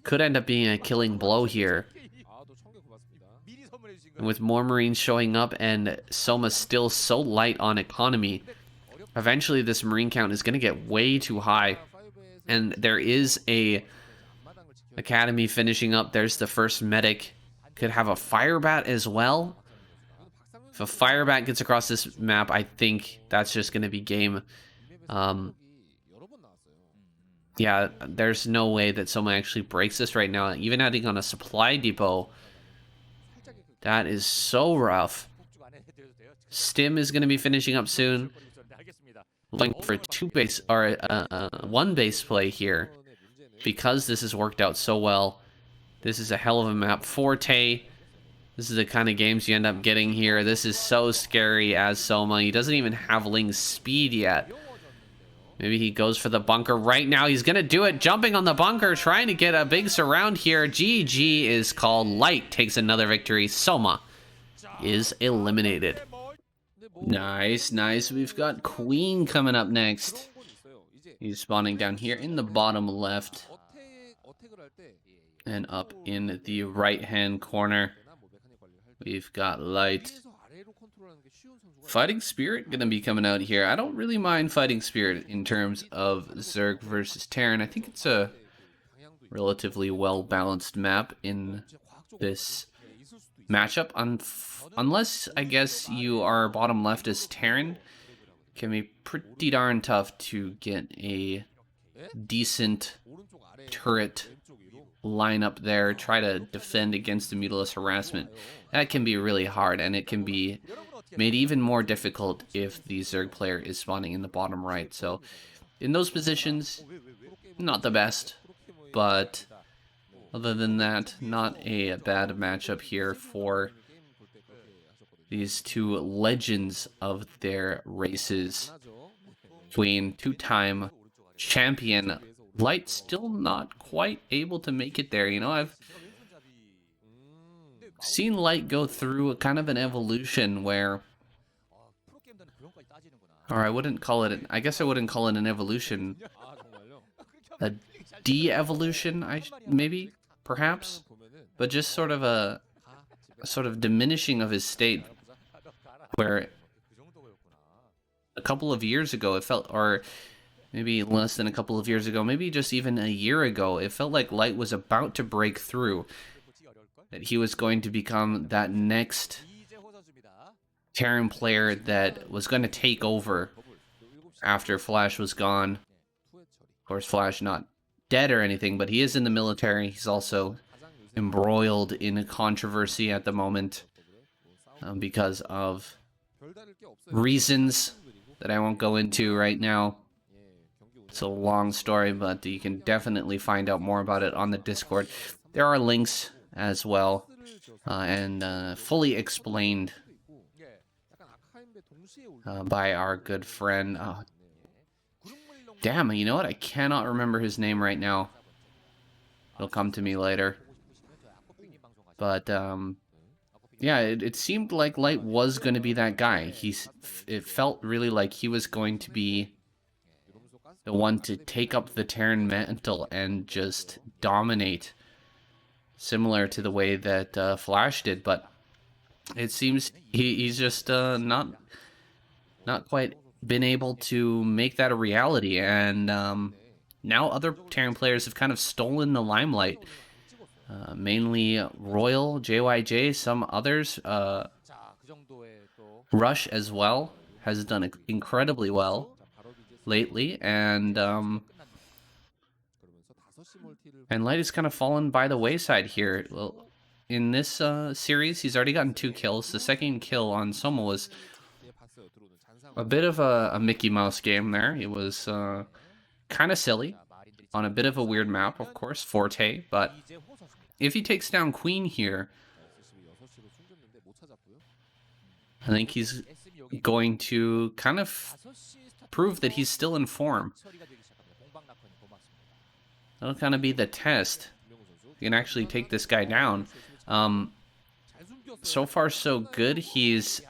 could end up being a killing blow here. And with more Marines showing up and Soma still so light on economy, eventually this Marine count is going to get way too high. And there is a academy finishing up. There's the first medic. Could have a Firebat as well. If a Firebat gets across this map, I think that's just going to be game. Yeah, there's no way that someone actually breaks this right now. Even adding on a supply depot, that is so rough. Stim is going to be finishing up soon. Looking for 2 base or 1 base play here, because this has worked out so well. This is a hell of a map. Forte. This is the kind of games you end up getting here. This is so scary as Soma. He doesn't even have Ling's speed yet. Maybe he goes for the bunker right now. He's going to do it. Jumping on the bunker, trying to get a big surround here. GG is called. Light takes another victory. Soma is eliminated. Nice, nice. We've got Queen coming up next. He's spawning down here in the bottom left. And up in the right-hand corner, we've got Light. Fighting Spirit gonna be coming out here. I don't really mind Fighting Spirit in terms of Zerg versus Terran. I think it's a relatively well-balanced map in this matchup. Unless, I guess, you are bottom left as Terran. It can be pretty darn tough to get a decent turret lineup there, try to defend against the Mutila's harassment. That can be really hard, and it can be made even more difficult if the Zerg player is spawning in the bottom right. So in those positions, not the best, but other than that, not a bad matchup here for these 2 legends of their races. Queen, 2-time champion. Light still not quite able to make it there. You know, I've seen Light go through a kind of an evolution where, or I wouldn't call it, I guess I wouldn't call it an evolution, a de-evolution, maybe, perhaps, but just sort of a sort of diminishing of his state, where a couple of years ago it felt, or maybe less than a couple of years ago, maybe just even a year ago, it felt like Light was about to break through. That he was going to become that next Terran player that was going to take over after Flash was gone. Of course, Flash not dead or anything, but he is in the military. He's also embroiled in a controversy at the moment because of reasons that I won't go into right now. It's a long story, but you can definitely find out more about it on the Discord. There are links as well, and fully explained by our good friend. Damn, you know what? I cannot remember his name right now. It'll come to me later. But, yeah, it seemed like Light was going to be that guy. It felt really like he was going to be the one to take up the Terran mantle and just dominate, similar to the way that Flash did. But it seems he's just not not quite been able to make that a reality, and now other Terran players have kind of stolen the limelight. Mainly Royal, JYJ, some others. Rush as well has done incredibly well lately, and Light has kind of fallen by the wayside here. Well, in this series, he's already gotten 2 kills. The second kill on Soma was a bit of a Mickey Mouse game there. It was kind of silly on a bit of a weird map, of course, Forte, but if he takes down Queen here, I think he's going to kind of prove that he's still in form. That'll kind of be the test. You can actually take this guy down. So far, so good. He's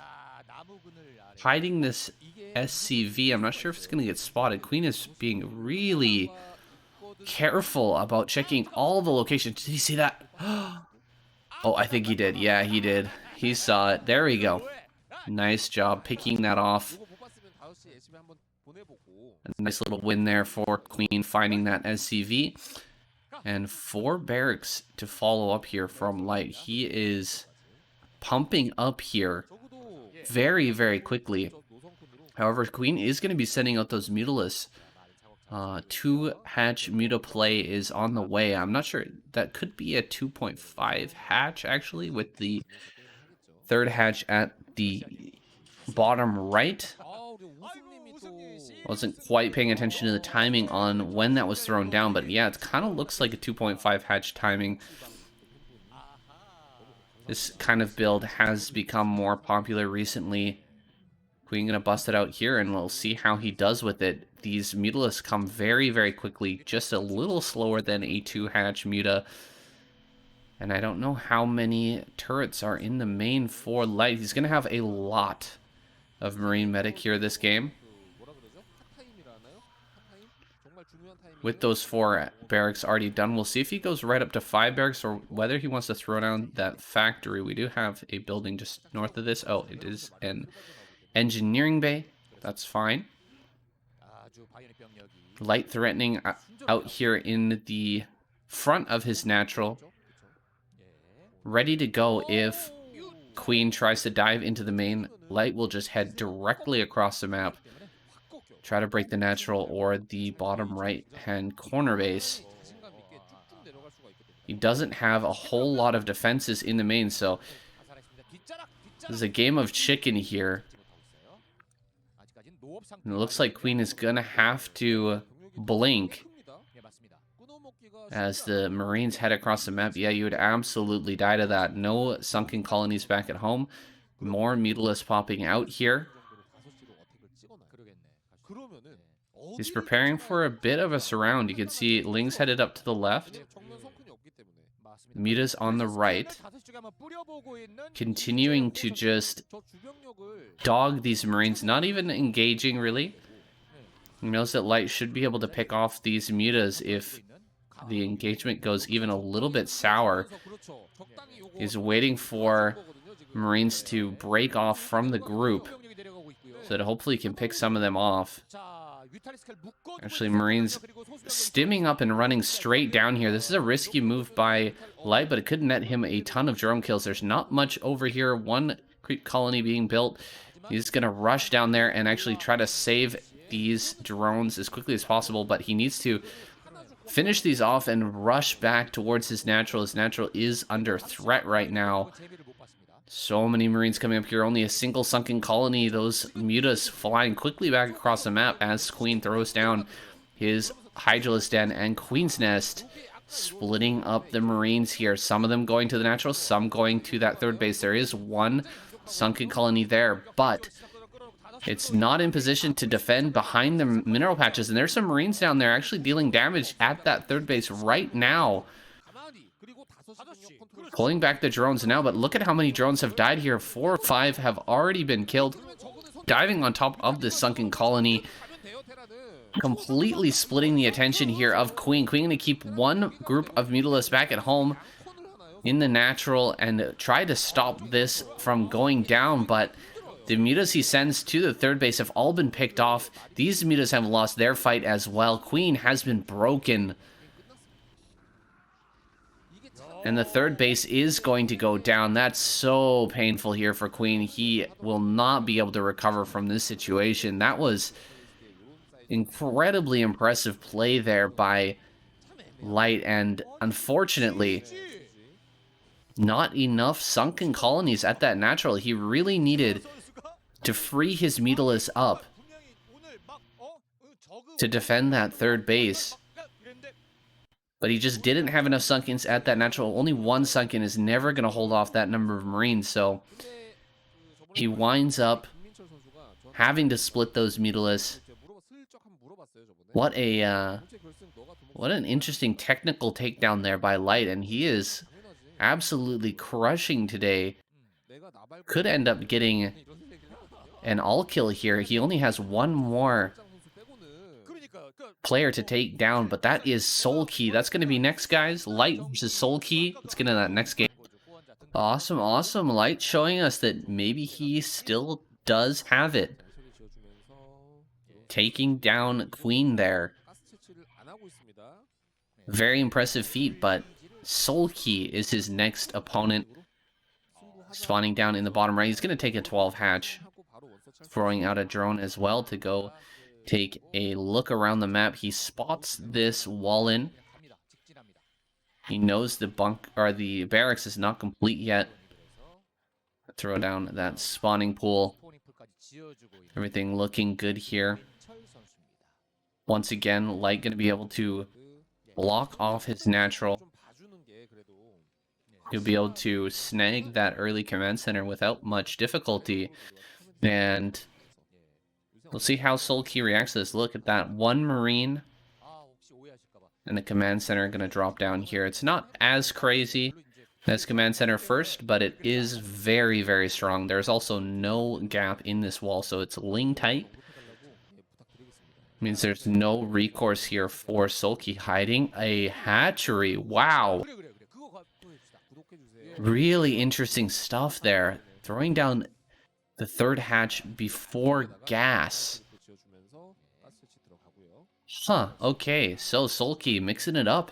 hiding this SCV. I'm not sure if it's going to get spotted. Queen is being really careful about checking all the locations. Did he see that? Oh, I think he did. Yeah, he did. He saw it. There we go. Nice job picking that off. A nice little win there for Queen, finding that SCV. And 4 barracks to follow up here from Light. He is pumping up here very, very quickly. However, Queen is going to be sending out those Mutalisks. 2 hatch Muta play is on the way. I'm not sure. That could be a 2.5 hatch, actually, with the 3rd hatch at the bottom right. Wasn't quite paying attention to the timing on when that was thrown down, but yeah, it kind of looks like a 2.5 hatch timing. This kind of build has become more popular recently. Queen gonna bust it out here, and we'll see how he does with it. These Mutalisks come very, very quickly, just a little slower than a 2 hatch Muta. And I don't know how many turrets are in the main for Light. He's gonna have a lot of Marine medic here this game. With those 4 barracks already done, we'll see if he goes right up to 5 barracks or whether he wants to throw down that factory. We do have a building just north of this. Oh, it is an engineering bay. That's fine. Light threatening out here in the front of his natural. Ready to go if Queen tries to dive into the main. Light will just head directly across the map. Try to break the natural or the bottom right-hand corner base. He doesn't have a whole lot of defenses in the main, so this is a game of chicken here. And it looks like Queen is going to have to blink as the Marines head across the map. Yeah, you would absolutely die to that. No sunken colonies back at home. More Mutalisks popping out here. He's preparing for a bit of a surround. You can see Ling's headed up to the left. Muta's on the right. Continuing to just dog these Marines, not even engaging really. He knows that Light should be able to pick off these Mutas if the engagement goes even a little bit sour. He's waiting for Marines to break off from the group so that hopefully he can pick some of them off. Actually, Marines stimming up and running straight down here. This is a risky move by Light, but it could net him a ton of drone kills. There's not much over here. 1 creep colony being built. He's going to rush down there and actually try to save these drones as quickly as possible, but he needs to finish these off and rush back towards his natural. His natural is under threat right now. So many Marines coming up here. Only a single sunken colony. Those Mutas flying quickly back across the map as Queen throws down his Hydralisk Den and Queen's Nest, splitting up the Marines here. Some of them going to the natural, some going to that 3rd base. There is 1 sunken colony there, but it's not in position to defend behind the mineral patches. And there's some Marines down there actually dealing damage at that 3rd base right now. Pulling back the drones now, but look at how many drones have died here. 4 or 5 have already been killed. Diving on top of this sunken colony. Completely splitting the attention here of Queen. Queen going to keep 1 group of Mutalisks back at home in the natural and try to stop this from going down, but The mutas he sends to the third base have all been picked off. These mutas have lost their fight as well. Queen has been broken. And the third base is going to go down. That's so painful here for Queen. He will not be able to recover from this situation. That was incredibly impressive play there by Light. And unfortunately, not enough sunken colonies at that natural. He really needed to free his Meatless up to defend that third base. But he just didn't have enough sunkens at that natural. Only one sunken is never going to hold off that number of Marines. So he winds up having to split those Meatless. What an interesting technical takedown there by Light. And he is absolutely crushing today. Could end up getting an all kill here. He only has one more player to take down, but that is Soul Key. That's going to be next, guys. Light versus Soul Key. Let's get into that next game. Awesome, awesome. Light showing us that maybe he still does have it. Taking down Queen there. Very impressive feat, but Soul Key is his next opponent. Spawning down in the bottom right. He's going to take a 12 hatch. Throwing out a drone as well to go take a look around the map. He spots this wall in. He knows the the barracks is not complete yet. Throw down that spawning pool. Everything looking good here. Once again, Light going to be able to block off his natural. He'll be able to snag that early command center without much difficulty. And we'll see how Soul Key reacts to this. Look at that. One Marine and the command center going to drop down here. It's not as crazy as command center first, but it is very, very strong. There's also no gap in this wall, so it's ling tight. Means there's no recourse here for Soul Key. Hiding a hatchery. Wow. Really interesting stuff there. Throwing down the third hatch before gas. Huh, okay. So Soul Key mixing it up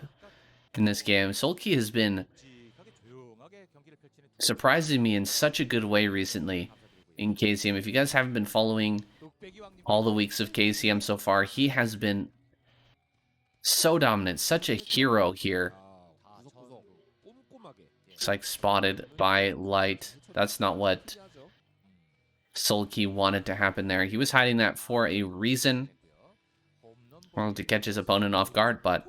in this game. Soul Key has been surprising me in such a good way recently in KCM. If you guys haven't been following all the weeks of KCM so far, he has been so dominant. Such a hero here. It's like spotted by Light. That's not what Soul Key wanted to happen there. He was hiding that for a reason. Well, to catch his opponent off guard, but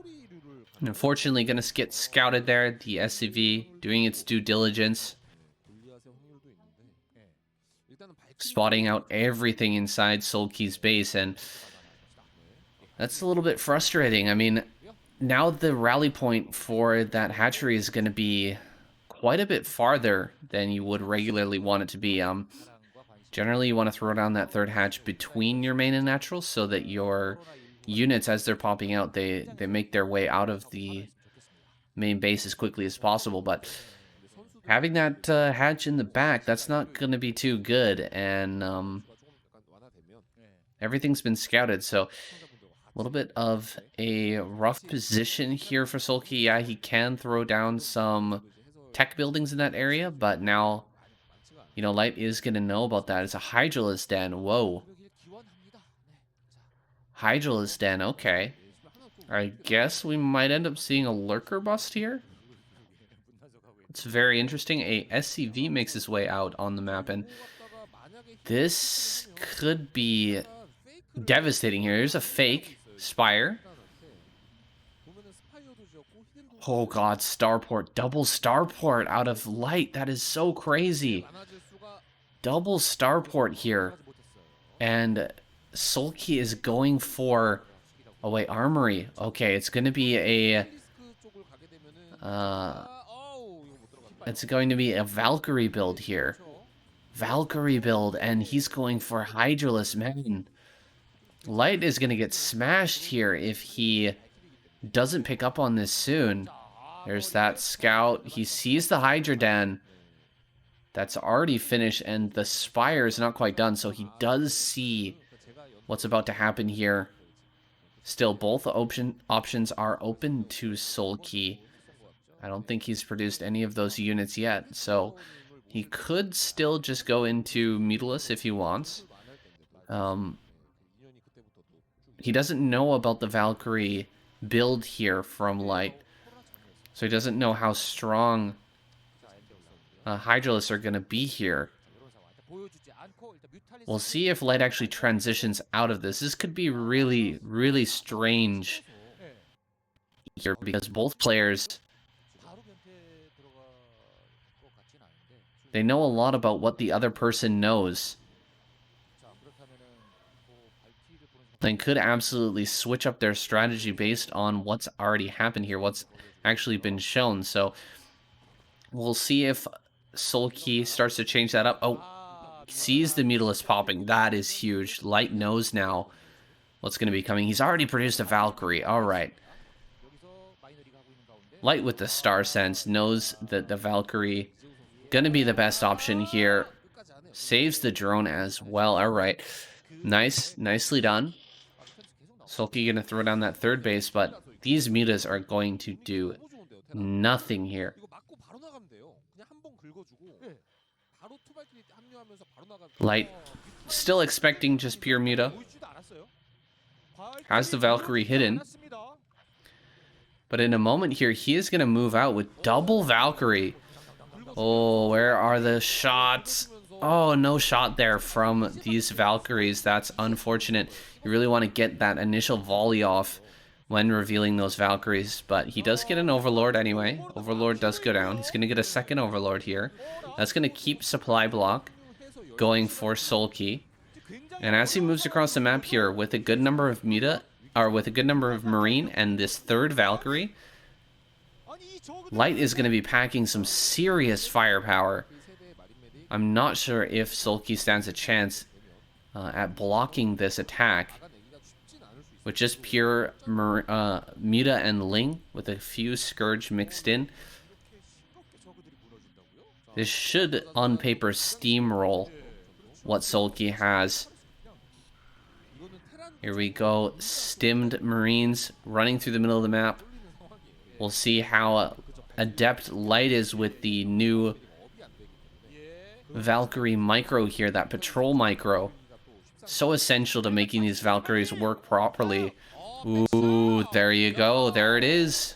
unfortunately going to get scouted there. The SCV doing its due diligence. Spotting out everything inside Soul Key's base, and that's a little bit frustrating. I mean, now the rally point for that hatchery is going to be quite a bit farther than you would regularly want it to be. Generally, you want to throw down that third hatch between your main and natural so that your units, as they're popping out, they make their way out of the main base as quickly as possible. But having that hatch in the back, that's not going to be too good. And everything's been scouted, so a little bit of a rough position here for Soul Key. Yeah, he can throw down some tech buildings in that area, but now, you know, Light is going to know about that. It's a Hydralisk Den. Whoa. Hydralisk Den, okay. I guess we might end up seeing a Lurker bust here. It's very interesting. A SCV makes its way out on the map, and this could be devastating here. Here's a fake Spire. Oh god, Starport. Double Starport out of Light. That is so crazy. Double Starport here. And Soul Key is going for... Oh wait, Armory. Okay, it's going to be a... it's going to be a Valkyrie build here. Valkyrie build, and he's going for Hydralisk. Man, Light is going to get smashed here if he doesn't pick up on this soon. There's that scout. He sees the Hydra Den. that's already finished, and the spire is not quite done, so he does see what's about to happen here. Still, both options are open to Sulky. I don't think he's produced any of those units yet, so he could still just go into Mutilus if he wants. He doesn't know about the Valkyrie build here from Light, so he doesn't know how strong Hydralisks are going to be here. We'll see if Light actually transitions out of this. This could be really, really strange here because both players, they know a lot about what the other person knows. They could absolutely switch up their strategy based on what's already happened here, what's actually been shown. So we'll see if Sulky starts to change that up. Oh, sees the Mutilus popping. That is huge. Light knows now what's going to be coming. He's already produced a Valkyrie. All right. Light with the Star Sense knows that the Valkyrie going to be the best option here. Saves the drone as well. All right. Nicely done. Sulky going to throw down that third base, but these mutas are going to do nothing here. Light still expecting just pure muta. Has the Valkyrie hidden. But in a moment here, he is going to move out with double Valkyrie. Oh, where are the shots? Oh, no shot there from these Valkyries. That's unfortunate. You really want to get that initial volley off when revealing those Valkyries. But he does get an Overlord anyway. Overlord does go down. He's going to get a second Overlord here. That's going to keep supply block going for Sulky. And as he moves across the map here with a good number of Muta, or with a good number of Marine and this third Valkyrie, Light is going to be packing some serious firepower. I'm not sure if Sulky stands a chance at blocking this attack with just pure Muta and Ling with a few Scourge mixed in. This should, on paper, steamroll what Sulky has. Here we go. Stimmed Marines running through the middle of the map. We'll see how adept Light is with the new Valkyrie micro here, that patrol micro. So essential to making these Valkyries work properly. Ooh, there you go. There it is.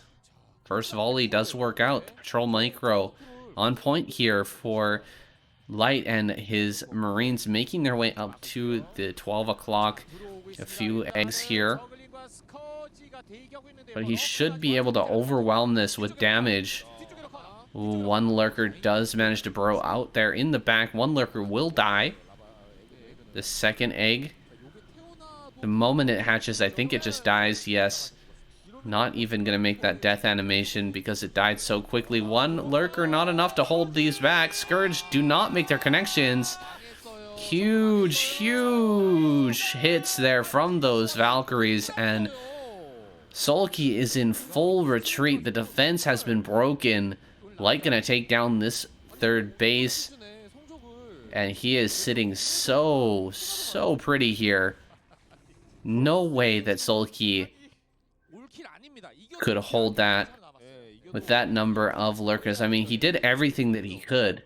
First volley does work out. The patrol micro on point here for Light and his Marines, making their way up to the 12 o'clock. A few eggs here. But he should be able to overwhelm this with damage. Ooh, one lurker does manage to burrow out there in the back. One lurker will die. The second egg, the moment it hatches, I think it just dies. Yes. Not even going to make that death animation because it died so quickly. One lurker, not enough to hold these back. Scourge do not make their connections. Huge hits there from those Valkyries, and Sulky is in full retreat. The defense has been broken. Light gonna take down this third base, and he is sitting so pretty here. No way that Sulky could hold that with that number of lurkers. I mean, he did everything that he could.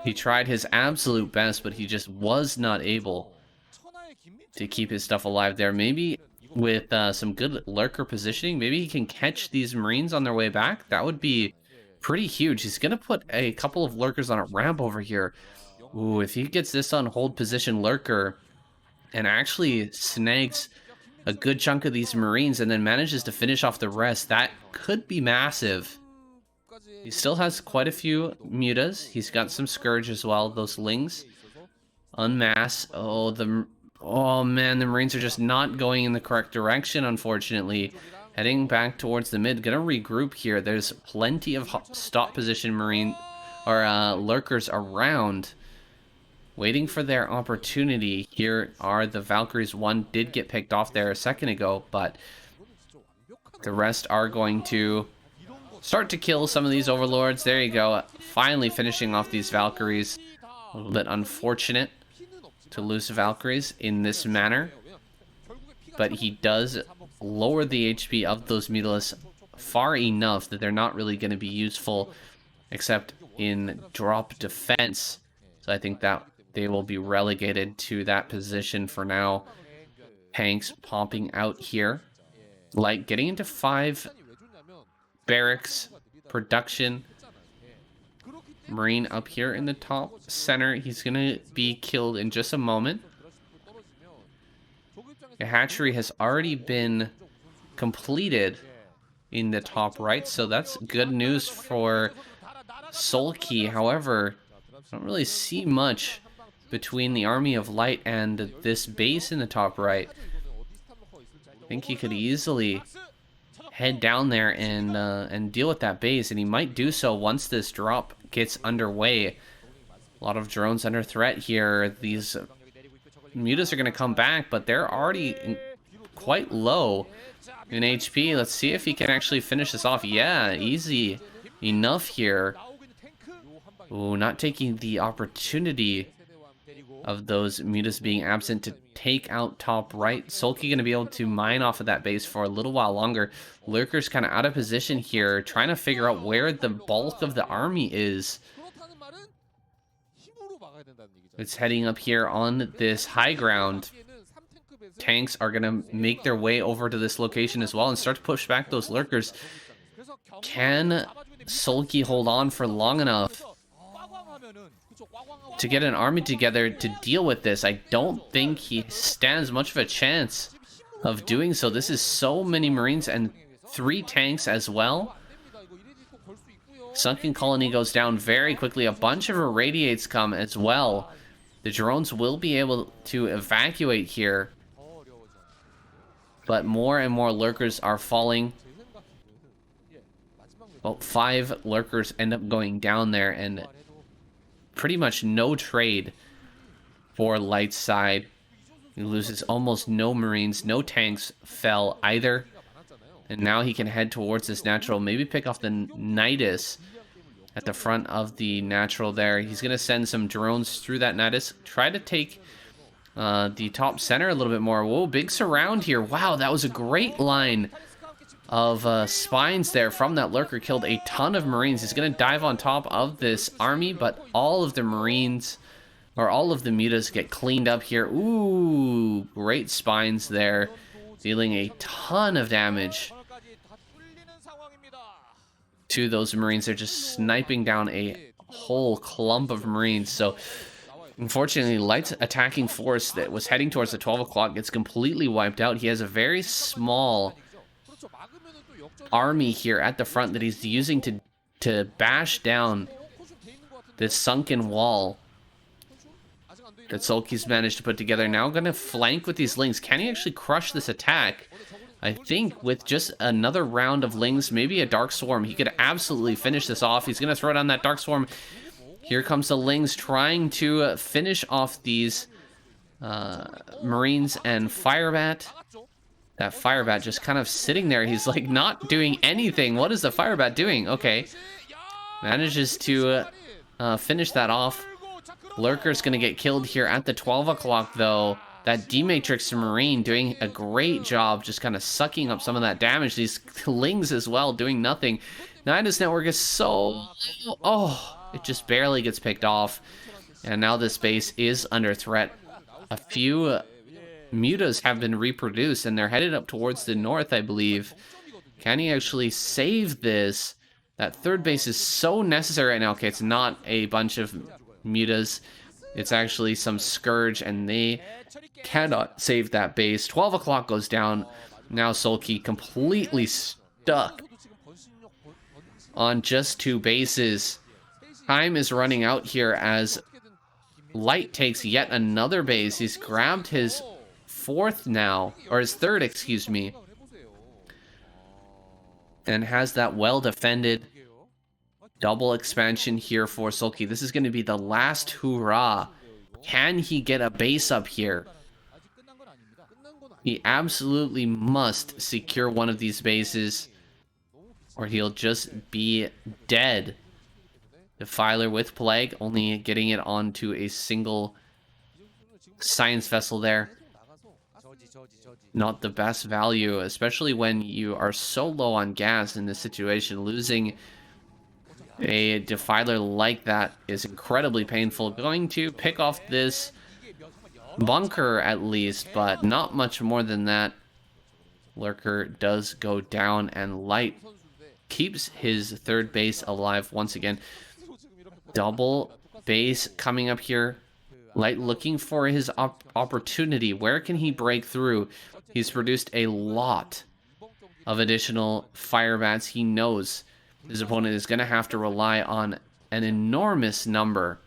He tried his absolute best, but he just was not able to keep his stuff alive there. Maybe with some good lurker positioning, maybe he can catch these Marines on their way back. That would be pretty huge. He's going to put a couple of lurkers on a ramp over here. Ooh, if he gets this on hold position lurker and actually snags a good chunk of these Marines and then manages to finish off the rest, that could be massive. He still has quite a few mutas. He's got some Scourge as well. Those Lings. Unmass. Oh man, the Marines are just not going in the correct direction, unfortunately. Heading back towards the mid. Gonna regroup here. There's plenty of stop position Marine or lurkers around, waiting for their opportunity. Here are the Valkyries. One did get picked off there a second ago, but the rest are going to start to kill some of these overlords. There you go. Finally finishing off these Valkyries. A little bit unfortunate to lose Valkyries in this manner. But he does lower the HP of those Mutalisks far enough that they're not really going to be useful except in drop defense. So I think that they will be relegated to that position for now. Tanks popping out here. Like getting into 5 barracks production. Marine up here in the top center. He's going to be killed in just a moment. The hatchery has already been completed in the top right, so that's good news for Sulky. However, I don't really see much between the Army of Light and this base in the top right. I think he could easily head down there and deal with that base, and he might do so once this drop gets underway. A lot of drones under threat here. These Mutas are going to come back, but they're already quite low in HP. Let's see if he can actually finish this off. Yeah, easy enough here. Ooh, not taking the opportunity of those Mutas being absent to take out top right. Sulky going to be able to mine off of that base for a little while longer. Lurker's kind of out of position here, trying to figure out where the bulk of the army is. It's heading up here on this high ground. Tanks are going to make their way over to this location as well and start to push back those Lurkers. Can Sulky hold on for long enough to get an army together to deal with this? I don't think he stands much of a chance of doing so. This is so many Marines and 3 tanks as well. Sunken Colony goes down very quickly. A bunch of irradiates come as well. The drones will be able to evacuate here, but more and more Lurkers are falling. Well, 5 Lurkers end up going down there, and pretty much no trade for Light's side. He loses almost no Marines, no tanks fell either. And now he can head towards this natural, maybe pick off the Nidus at the front of the natural there. He's going to send some drones through that Nidus, try to take the top center a little bit more. Whoa, big surround here. Wow, that was a great line of spines there from that Lurker. Killed a ton of Marines. He's going to dive on top of this army, but all of the Marines, or all of the Mutas, get cleaned up here. Ooh, great spines there, dealing a ton of damage to those Marines. They're just sniping down a whole clump of Marines. So unfortunately, Light's attacking force that was heading towards the 12 o'clock gets completely wiped out. He has a very small army here at the front that he's using to bash down this sunken wall that Sulky's managed to put together. Now going to flank with these Lings. Can he actually crush this attack? I think with just another round of Lings, maybe a Dark Swarm, he could absolutely finish this off. He's going to throw down that Dark Swarm. Here comes the Lings trying to finish off these Marines and Firebat. That Firebat just kind of sitting there. He's like not doing anything. What is the Firebat doing? Okay. Manages to finish that off. Lurker's going to get killed here at the 12 o'clock though. That D-Matrix Marine doing a great job just kind of sucking up some of that damage. These Lings as well doing nothing. Nidus Network is so... Oh, it just barely gets picked off. And now this base is under threat. A few Mutas have been reproduced and they're headed up towards the north, I believe. Can he actually save this? That third base is so necessary right now. Okay, it's not a bunch of Mutas. It's actually some Scourge, and they cannot save that base. 12 o'clock goes down. Now Sulky completely stuck on just 2 bases. Time is running out here as Light takes yet another base. He's grabbed his 4th now, or his 3rd, excuse me, and has that well-defended double expansion here for Sulky. This is going to be the last hurrah. Can he get a base up here? He absolutely must secure one of these bases. or he'll just be dead. Defiler with Plague, only getting it onto a single science vessel there. Not the best value, especially when you are so low on gas in this situation. Losing a Defiler like that is incredibly painful. Going to pick off this bunker at least, but not much more than that. Lurker does go down, and Light keeps his third base alive once again. Double base coming up here. Light looking for his opportunity. Where can he break through? He's produced a lot of additional fire bats. He knows his opponent is going to have to rely on an enormous number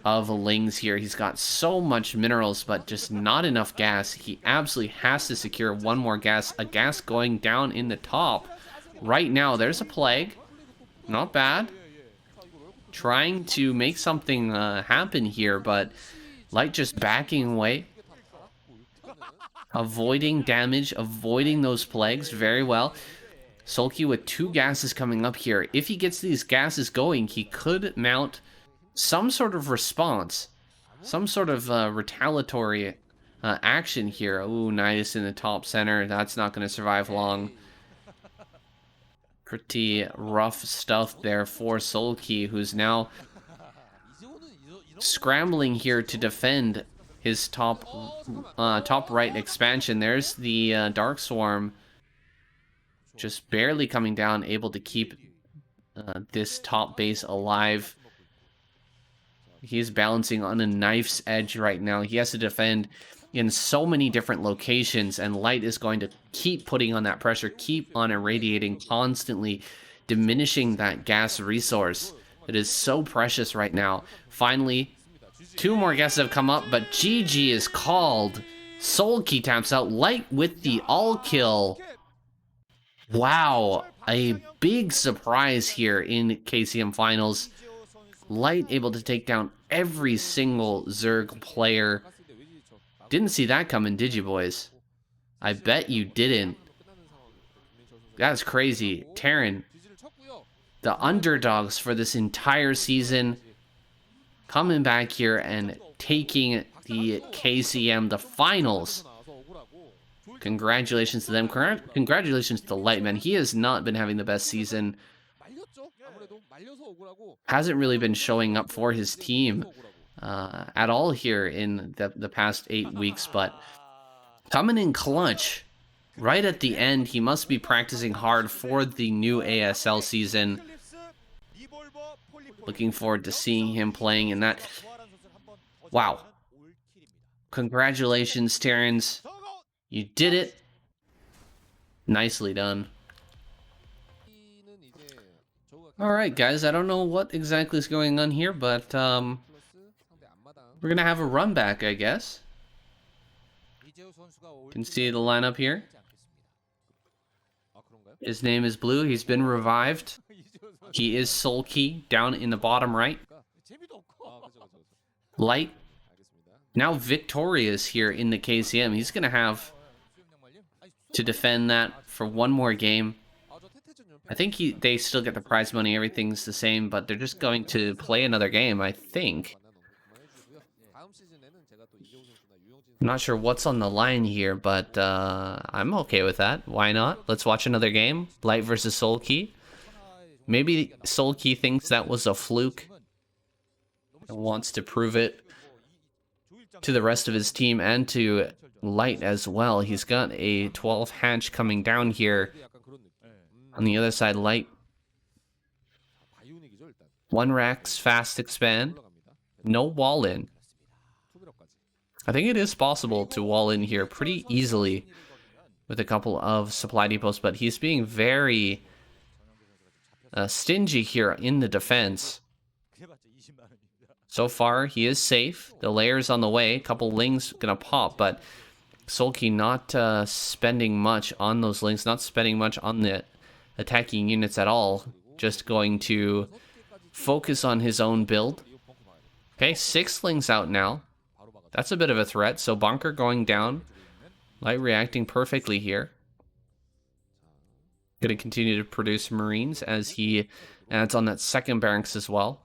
of lings here. He's got so much minerals, but just not enough gas. He absolutely has to secure one more gas. A gas going down in the top. Right now, there's a Plague. Not bad. Trying to make something happen here, but Light just backing away. Avoiding damage, avoiding those Plagues very well. Sulky with 2 gases coming up here. If he gets these gases going, he could mount some sort of response. Some sort of retaliatory action here. Ooh, nice in the top center. That's not going to survive long. Pretty rough stuff there for Sulky, who's now scrambling here to defend his top right expansion. There's the Dark Swarm just barely coming down, able to keep this top base alive. He's balancing on a knife's edge right now. He has to defend in so many different locations, and Light is going to keep putting on that pressure, keep on irradiating, constantly diminishing that gas resource. It is so precious right now. Finally, 2 more gases have come up, but GG is called. Sulky taps out. Light with the all-kill. Wow, a big surprise here in KCM Finals. Light able to take down every single Zerg player. Didn't see that coming, did you, boys? I bet you didn't. That's crazy. Terran, the underdogs for this entire season, coming back here and taking the KCM, the finals. Congratulations to them. Congratulations to Light, man. He has not been having the best season. Hasn't really been showing up for his team at all here in the past 8 weeks, but coming in clutch right at the end. He must be practicing hard for the new ASL season. Looking forward to seeing him playing in that. Wow. Congratulations, Terrans. You did it. Nicely done. Alright, guys. I don't know what exactly is going on here, but we're going to have a run back, I guess. You can see the lineup here. His name is Blue. He's been revived. He is Sulky down in the bottom right. Light. Now victorious here in the KCM. He's going to have to defend that for one more game. I think they still get the prize money. Everything's the same, but they're just going to play another game, I think. I'm not sure what's on the line here, but I'm okay with that. Why not? Let's watch another game. Light versus Sulky. Maybe Sulky thinks that was a fluke and wants to prove it to the rest of his team and to Light as well. He's got a 12 hatch coming down here. On the other side, Light. 1 Rax fast expand. No wall in. I think it is possible to wall in here pretty easily with a couple of supply depots, but he's being very stingy here in the defense. So far, he is safe. The layer's on the way. A couple lings gonna pop, but Sulky not spending much on those lings, not spending much on the attacking units at all. Just going to focus on his own build. Okay, 6 lings out now. That's a bit of a threat. So Bunker going down. Light reacting perfectly here. Going to continue to produce Marines as he adds on that second barracks as well.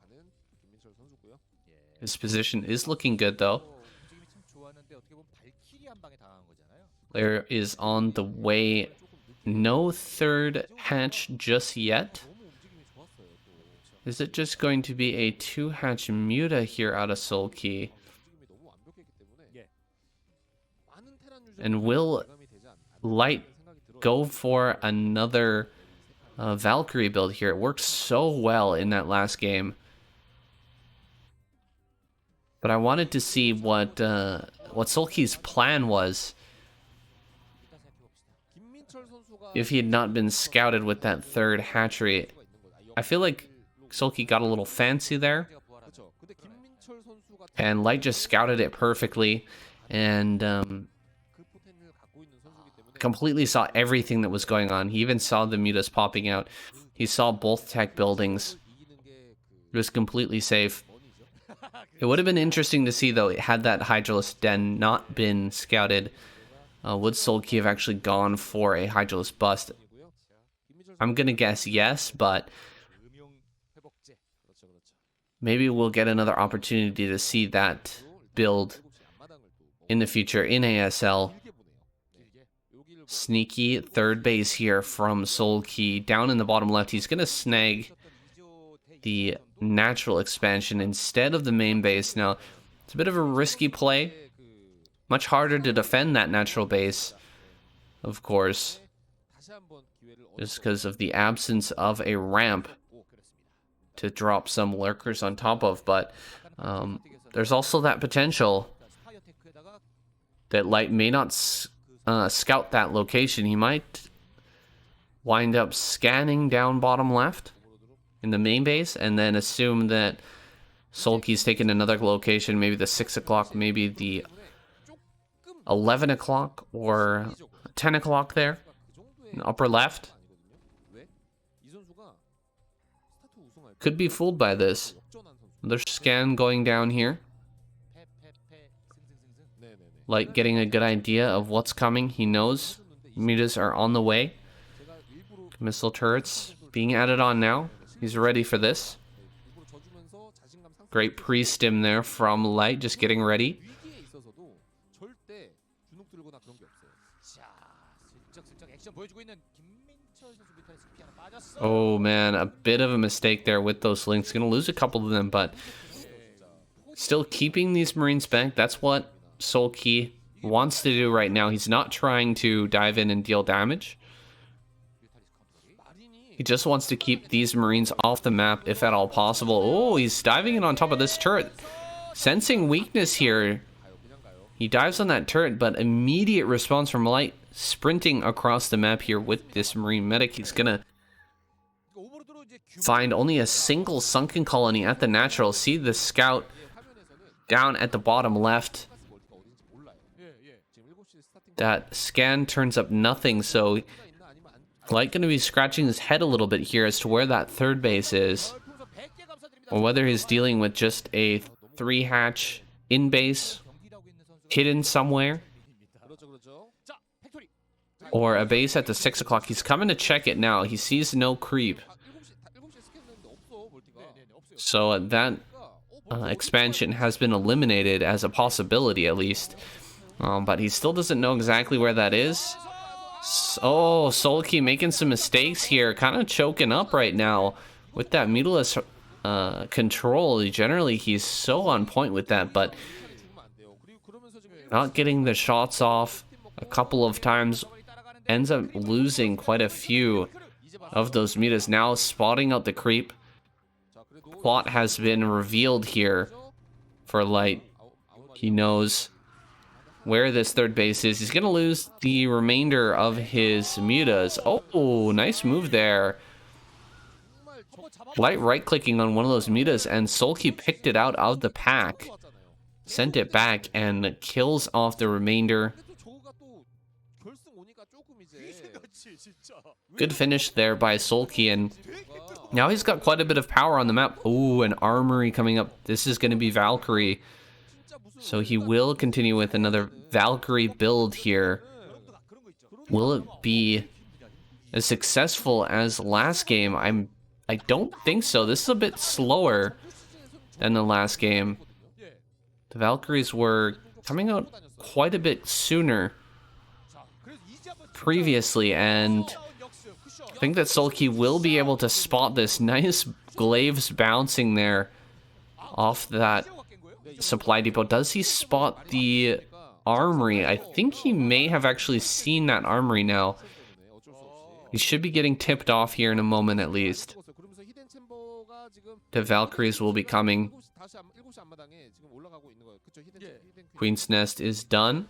His position is looking good, though. There is on the way no third hatch just yet. Is it just going to be a 2-hatch Muta here out of Soul Key? And will Light go for another Valkyrie build here? It worked so well in that last game. But I wanted to see what Soul Key's plan was if he had not been scouted with that third hatchery. I feel like Soul Key got a little fancy there, and Light just scouted it perfectly, and completely saw everything that was going on. He even saw the mutas popping out. He saw both tech buildings. It was completely safe. It would have been interesting to see, though, had that Hydralisk Den not been scouted. Would Soul Key have actually gone for a Hydralisk bust? I'm going to guess yes, but maybe we'll get another opportunity to see that build in the future in ASL. Sneaky third base here from Soul Key. Down in the bottom left, he's going to snag the natural expansion instead of the main base. Now, it's a bit of a risky play. Much harder to defend that natural base, of course, just because of the absence of a ramp to drop some lurkers on top of. But there's also that potential that Light may not scout that location. He might wind up scanning down bottom left in the main base and then assume that Soul Key's taken another location, maybe the 6 o'clock, maybe the 11 o'clock or 10 o'clock there in the upper left. Could be fooled by this. Another scan going down here. Light getting a good idea of what's coming. He knows mutas are on the way. Missile turrets being added on now. He's ready for this. Great pre-stim there from Light, just getting ready. Oh man, a bit of a mistake there with those links. Gonna lose a couple of them, but still keeping these Marines back. That's what Soul Key wants to do right now. He's not trying to dive in and deal damage. He just wants to keep these Marines off the map if at all possible. Oh, he's diving in on top of this turret. Sensing weakness here. He dives on that turret, but immediate response from Light, sprinting across the map here with this Marine medic. He's gonna find only a single sunken colony at the natural. See the scout down at the bottom left. That scan turns up nothing, so Light gonna be scratching his head a little bit here as to where that third base is, or whether he's dealing with just a 3-hatch in base hidden somewhere, or a base at the 6 o'clock. He's coming to check it now. He sees no creep, so that expansion has been eliminated as a possibility, at least. But he still doesn't know exactly where that is. Oh, Soul Key making some mistakes here, kind of choking up right now with that mutalist control. Generally, he's so on point with that, but not getting the shots off a couple of times. Ends up losing quite a few of those mutas. Now spotting out the creep. Plot has been revealed here for Light. He knows where this third base is. He's going to lose the remainder of his mutas. Oh, nice move there. Light right-clicking on one of those mutas, and Soul Key picked it out of the pack. Sent it back and kills off the remainder. Good finish there by Soul Key, and now he's got quite a bit of power on the map. Oh, an armory coming up. This is going to be Valkyrie. So he will continue with another Valkyrie build here. Will it be as successful as last game. I don't think so. This is a bit slower than the last game. The Valkyries were coming out quite a bit sooner previously, and I think that Sulky will be able to spot this. Nice glaives bouncing there off that supply depot. Does he spot the armory? I think he may have actually seen that armory now. He should be getting tipped off here in a moment at least. The Valkyries will be coming. Queen's Nest is done.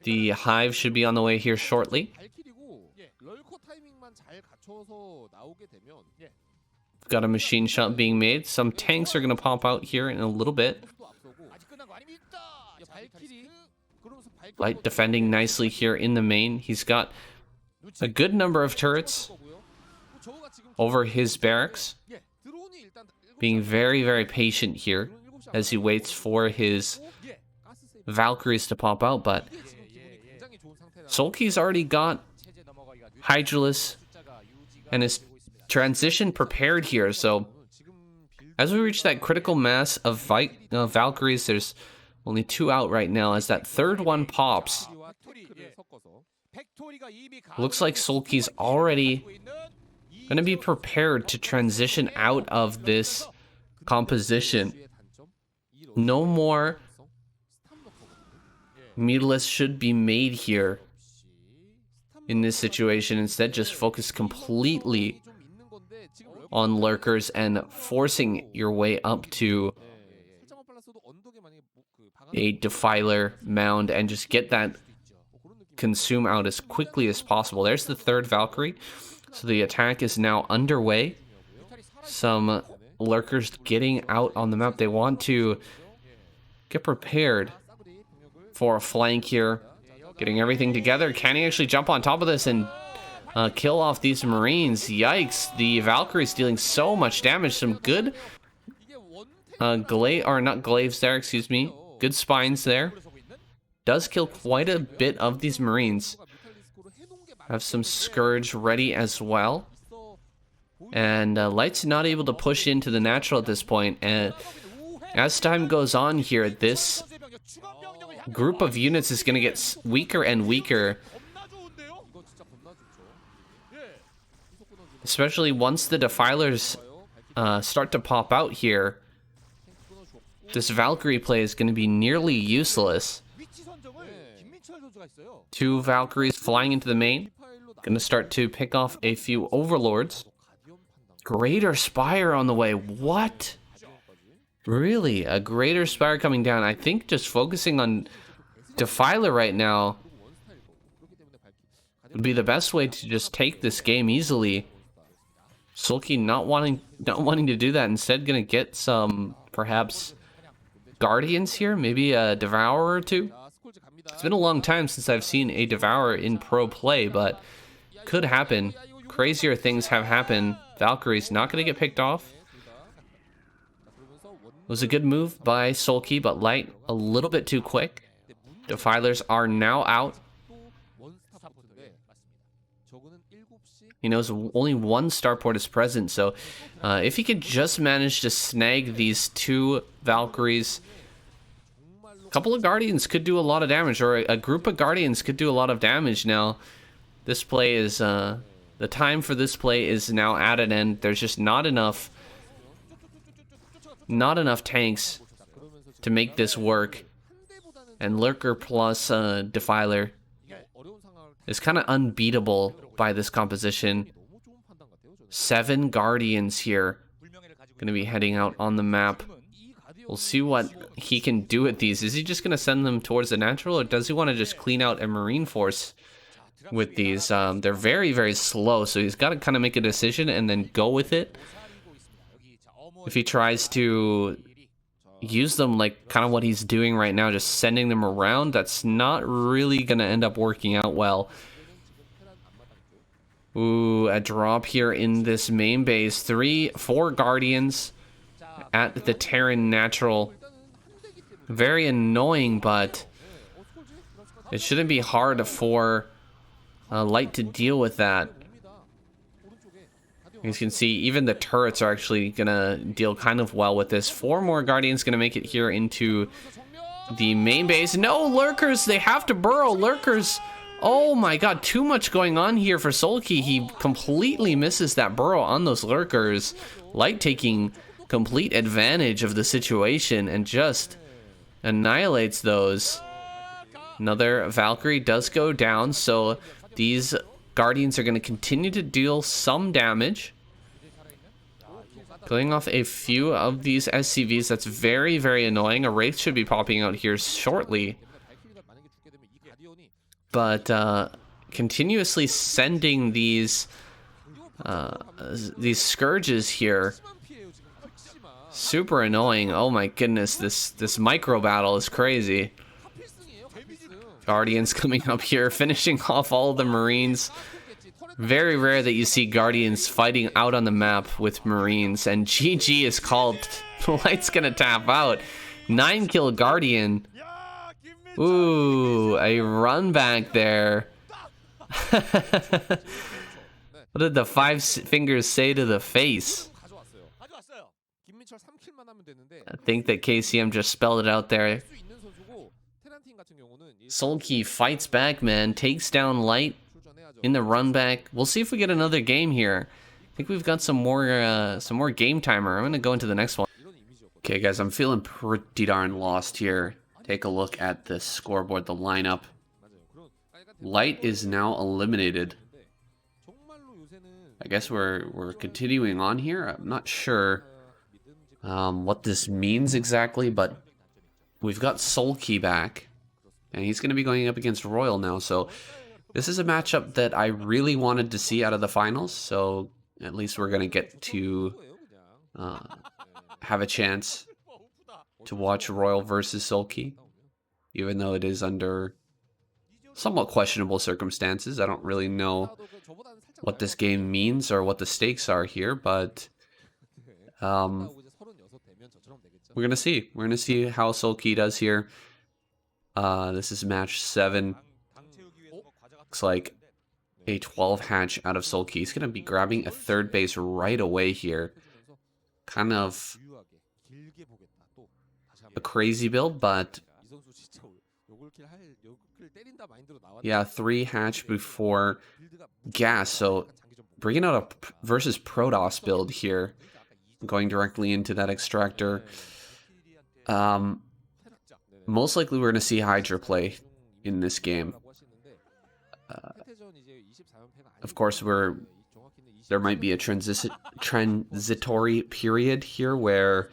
The Hive should be on the way here shortly. Got a machine shop being made. Some tanks are going to pop out here in a little bit. Light defending nicely here in the main. He's got a good number of turrets over his barracks. Being very, very patient here as he waits for his Valkyries to pop out, but Sulky's already got Hydralis and his transition prepared here, so as we reach that critical mass of Valkyries, there's only 2 out right now. As that third one pops, looks like Sulky's already going to be prepared to transition out of this composition. No more Mutalisk should be made here in this situation. Instead, just focus completely on lurkers and forcing your way up to a Defiler mound and just get that consume out as quickly as possible. There's the third Valkyrie. So the attack is now underway. Some lurkers getting out on the map. They want to get prepared for a flank here. Getting everything together. Can he actually jump on top of this and kill off these Marines? Yikes. The Valkyrie's dealing so much damage. Some good glaives there, excuse me. Good spines there. Does kill quite a bit of these Marines. Have some Scourge ready as well. And Light's not able to push into the natural at this point. And as time goes on here, this group of units is going to get weaker and weaker. Especially once the Defilers start to pop out here. This Valkyrie play is going to be nearly useless. 2 Valkyries flying into the main. Going to start to pick off a few Overlords. Greater Spire on the way. What? Really? A Greater Spire coming down. I think just focusing on Defiler right now would be the best way to just take this game easily. Sulky not wanting to do that. Instead, going to get some, perhaps, Guardians here. Maybe a Devourer or 2. It's been a long time since I've seen a Devourer in pro play, but could happen. Crazier things have happened. Valkyrie's not going to get picked off. It was a good move by Sulky, but Light a little bit too quick. Defilers are now out. He knows only 1 starport is present, so if he could just manage to snag these 2 Valkyries, a couple of Guardians could do a lot of damage, or a group of Guardians could do a lot of damage. Now, this play is, the time for this play is now at an end. There's just not enough tanks to make this work. And Lurker plus Defiler is kind of unbeatable by this composition. 7 Guardians here. Going to be heading out on the map. We'll see what he can do with these. Is he just going to send them towards the natural, or does he want to just clean out a Marine force with these? They're very, very slow, so he's got to kind of make a decision and then go with it. If he tries to use them like kind of what he's doing right now, just sending them around, that's not really going to end up working out well. Ooh, a drop here in this main base. 4 Guardians at the Terran Natural. Very annoying, but It shouldn't be hard for Light to deal with that. As you can see, even the turrets are actually gonna deal kind of well with this. 4 more Guardians gonna make it here into the main base. No, Lurkers! They have to burrow! Lurkers! Oh my god, too much going on here for Sulky. He completely misses that burrow on those Lurkers. Light taking complete advantage of the situation and just annihilates those. Another Valkyrie does go down, so these Guardians are going to continue to deal some damage. Killing off a few of these SCVs. That's very, very annoying. A Wraith should be popping out here shortly. But continuously sending these Scourges here. Super annoying. Oh my goodness, this micro battle is crazy. Guardians coming up here, finishing off all of the Marines. Very rare that you see Guardians fighting out on the map with Marines, and GG is called. Light's gonna tap out. 9-kill Guardian. Ooh, a run back there. What did the 5 fingers say to the face? I think that KCM just spelled it out there. Sulky fights back, man. Takes down Light in the run back. We'll see if we get another game here. I think we've got some more game timer. I'm gonna go into the next one. Okay, guys, I'm feeling pretty darn lost here. Take a look at the scoreboard, the lineup. Light is now eliminated. I guess we're continuing on here. I'm not sure what this means exactly, but we've got Sulky back, and he's going to be going up against Royal now. So this is a matchup that I really wanted to see out of the finals. So at least we're going to get to have a chance to watch Royal versus Sulky, even though it is under somewhat questionable circumstances. I don't really know what this game means or what the stakes are here, but we're gonna see. We're gonna see how Sulky does here. This is match 7. Looks like a 12 hatch out of Sulky. He's gonna be grabbing a 3rd base right away here. Kind of a crazy build, but yeah, 3 hatch before gas. So bringing out a versus Protoss build here, going directly into that extractor. Most likely we're going to see Hydra play in this game. Of course, there might be a transitory period here where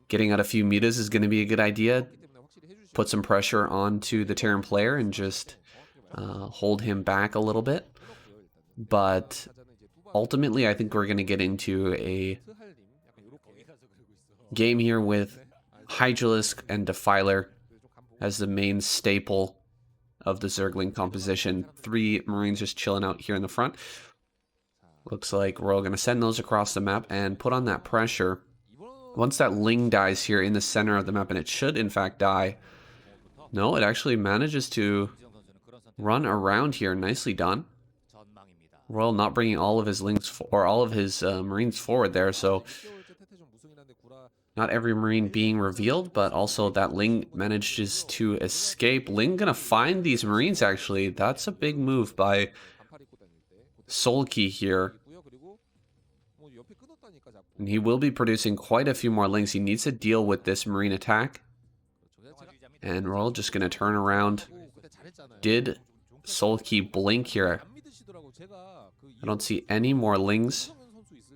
getting out a few metas is going to be a good idea. Put some pressure onto the Terran player and just hold him back a little bit. But ultimately, I think we're going to get into a game here with Hydralisk and Defiler as the main staple of the Zergling composition. 3 Marines just chilling out here in the front. Looks like we're all going to send those across the map and put on that pressure. Once that Ling dies here in the center of the map, and it should in fact die. No, it actually manages to run around here. Nicely done. Royal not bringing all of his Lings or all of his Marines forward there, so not every Marine being revealed, but also that Ling manages to escape. Ling gonna find these Marines, actually. That's a big move by Sulky here. And he will be producing quite a few more Lings. He needs to deal with this Marine attack. And Royal just gonna turn around. Did Sulky blink here? I don't see any more Lings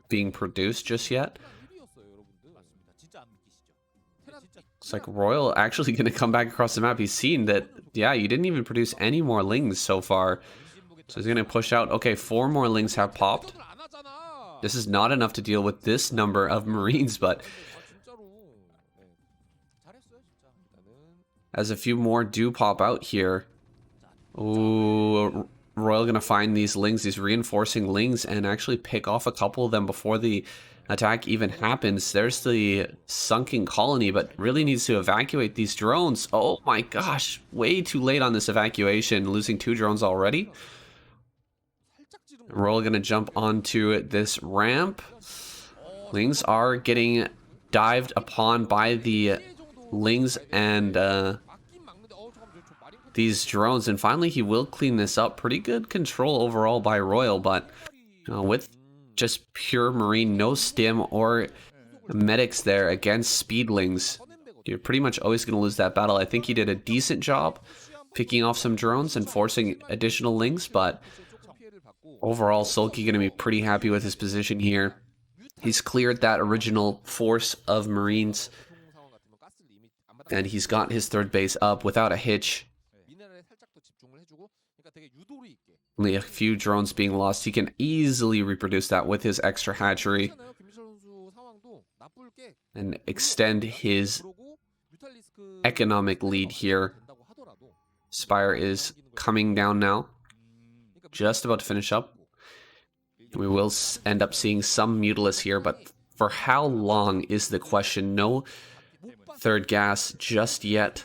being produced just yet. It's like Royal actually going to come back across the map. He's seen that, yeah, you didn't even produce any more Lings so far. So he's going to push out. Okay, 4 more Lings have popped. This is not enough to deal with this number of Marines, but as a few more do pop out here. Ooh, Royal going to find these lings, these reinforcing lings, and actually pick off a couple of them before the attack even happens? There's the sunken colony, but really needs to evacuate these drones. Oh my gosh, way too late on this evacuation, losing 2 drones already. Royal going to jump onto this ramp. Lings are getting dived upon by the lings and these drones, and finally he will clean this up. Pretty good control overall by Royal, but with just pure marine, no stim or medics there against speedlings, you're pretty much always going to lose that battle. I think he did a decent job picking off some drones and forcing additional lings, but overall Sulky going to be pretty happy with his position here. He's cleared that original force of marines, and he's got his 3rd base up without a hitch. Only a few drones being lost. He can easily reproduce that with his extra hatchery and extend his economic lead here. Spire is coming down now. Just about to finish up. We will end up seeing some Mutalisk here, but for how long is the question. No 3rd gas just yet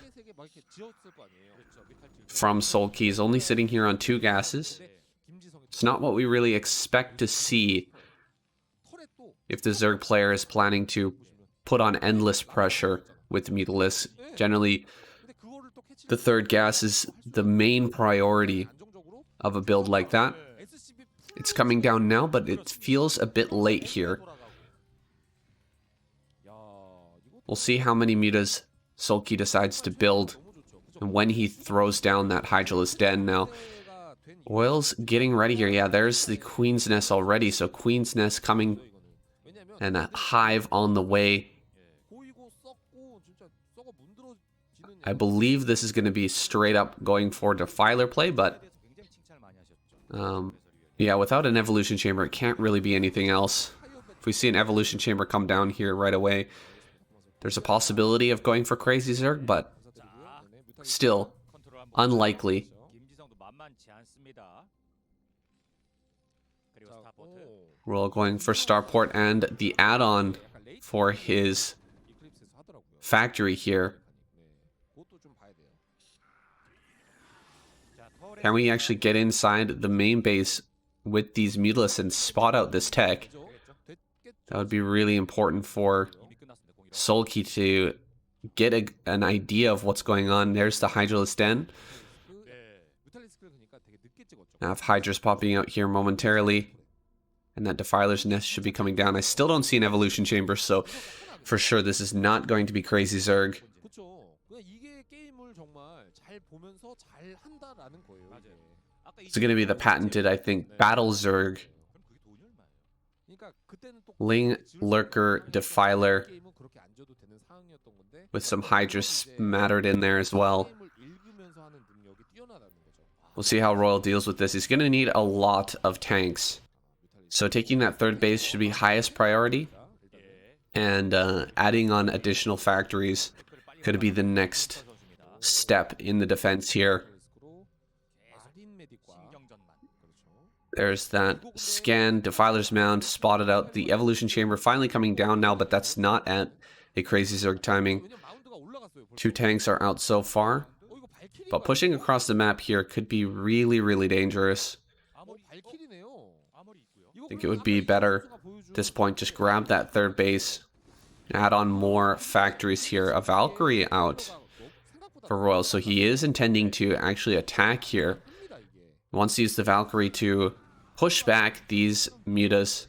from Sulky. He's only sitting here on 2 gases. It's not what we really expect to see if the Zerg player is planning to put on endless pressure with Mutalisk. Generally, the 3rd gas is the main priority of a build like that. It's coming down now, but it feels a bit late here. We'll see how many mutas Sulky decides to build and when he throws down that Hydralisk Den. Now, Royal's getting ready here. Yeah, there's the Queen's Nest already, so Queen's Nest coming and a Hive on the way. I believe this is going to be straight up going for Defiler play, but yeah, without an Evolution Chamber, it can't really be anything else. If we see an Evolution Chamber come down here right away, there's a possibility of going for Crazy Zerg, but still unlikely. Royal going for Starport and the add-on for his factory here. Can we actually get inside the main base with these Mutalisks and spot out this tech? That would be really important for Sulky to get an idea of what's going on. There's the Hydralisk Den. Now if Hydra's popping out here momentarily, and that Defiler's Nest should be coming down. I still don't see an Evolution Chamber, so for sure this is not going to be Crazy Zerg. It's going to be the patented, I think, Battle Zerg. Ling, Lurker, Defiler, with some Hydra smattered in there as well. We'll see how Royal deals with this. He's going to need a lot of tanks. So taking that 3rd base should be highest priority. And adding on additional factories could be the next step in the defense here. There's that scan, Defiler's Mound, spotted out. The Evolution Chamber finally coming down now, but that's not at a Crazy Zerg timing. 2 tanks are out so far. But pushing across the map here could be really, really dangerous. I think it would be better at this point, just grab that 3rd base, add on more factories here. A Valkyrie out for Royal, so he is intending to actually attack here. He wants to use the Valkyrie to push back these mutas,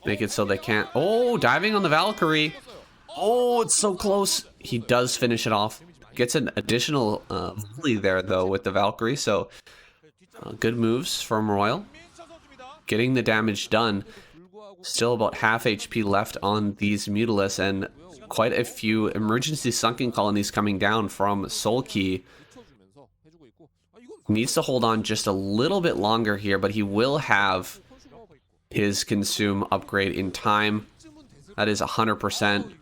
make it so they can't. Oh, diving on the Valkyrie. Oh, it's so close. He does finish it off. Gets an additional volley there, though, with the Valkyrie. So, good moves from Royal. Getting the damage done. Still about half HP left on these Mutalisks, and quite a few emergency sunken colonies coming down from Sulky. Needs to hold on just a little bit longer here, but he will have his consume upgrade in time. That is 100%.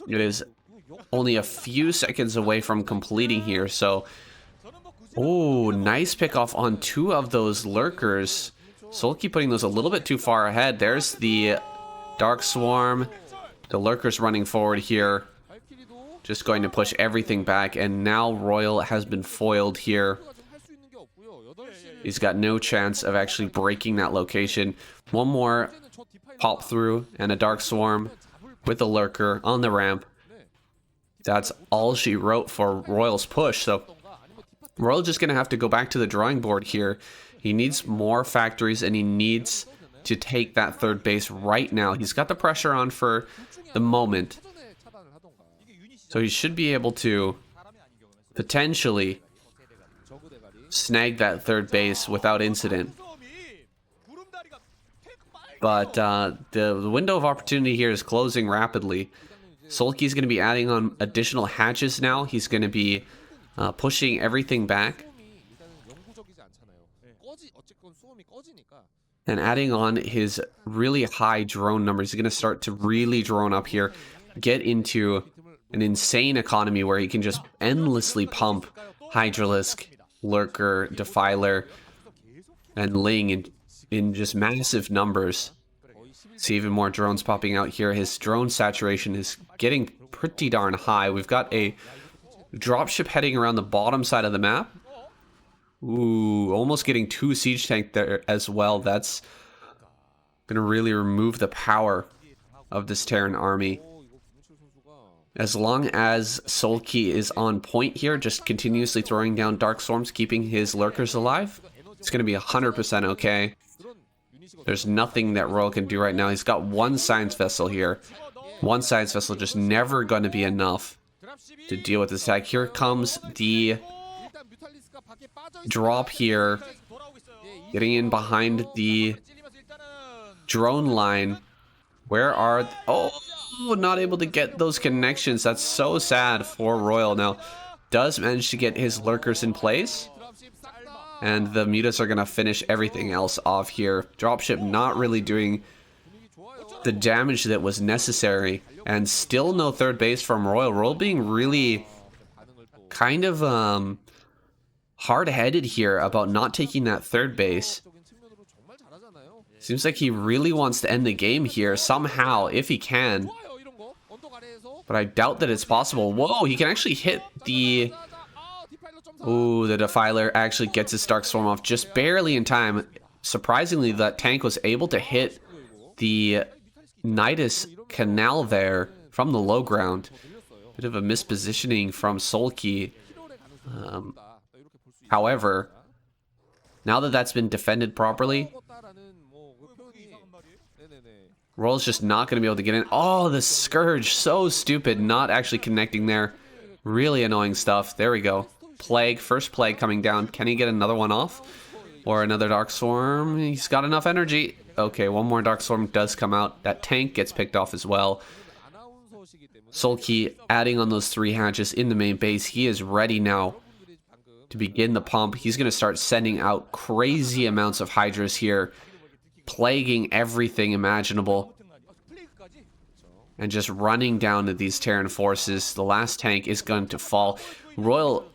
It is only a few seconds away from completing here, so Oh, nice pickoff on 2 of those lurkers. Sulky putting those a little bit too far ahead. There's the Dark Swarm. The lurkers running forward here. Just going to push everything back. And now Royal has been foiled here. He's got no chance of actually breaking that location. One more pop through and a Dark Swarm with a lurker on the ramp. That's all she wrote for Royal's push. So Royal just going to have to go back to the drawing board here. He needs more factories and he needs to take that third base right now. He's got the pressure on for the moment. So he should be able to potentially snag that third base without incident. But the window of opportunity here is closing rapidly. Sulky's going to be adding on additional hatches now. He's going to be pushing everything back. And adding on his really high drone numbers. He's going to start to really drone up here. Get into an insane economy where he can just endlessly pump Hydralisk, Lurker, Defiler, and Ling in just massive numbers. See even more drones popping out here. His drone saturation is getting pretty darn high. We've got a dropship heading around the bottom side of the map. Ooh, almost getting 2 siege tank there as well. That's going to really remove the power of this Terran army. As long as Sulky is on point here, just continuously throwing down Dark Storms, keeping his lurkers alive, it's going to be 100% okay. There's nothing that Royal can do right now. He's got 1 science vessel here. 1 science vessel just never going to be enough to deal with this attack. Here comes the drop here, getting in behind the drone line. Where are... Oh, not able to get those connections. That's so sad for Royal. Now, does manage to get his lurkers in place. And the mutas are going to finish everything else off here. Dropship not really doing the damage that was necessary. And still no third base from Royal. Royal being really kind of hard-headed here about not taking that third base. Seems like he really wants to end the game here somehow, if he can. But I doubt that it's possible. Whoa, he can actually hit the... Ooh, the Defiler actually gets his Dark Storm off just barely in time. Surprisingly, that tank was able to hit the Nidus Canal there from the low ground. Bit of a mispositioning from Sulky. However, now that that's been defended properly, Royal's just not going to be able to get in. Oh, the Scourge. So stupid. Not actually connecting there. Really annoying stuff. There we go. Plague. First Plague coming down. Can he get another one off? Or another Dark Storm? He's got enough energy. Okay, one more Dark Storm does come out. That tank gets picked off as well. Sulky adding on those 3 hatches in the main base. He is ready now to begin the pump. He's going to start sending out crazy amounts of Hydras here, plaguing everything imaginable, and just running down to these Terran forces. The last tank is going to fall. Royal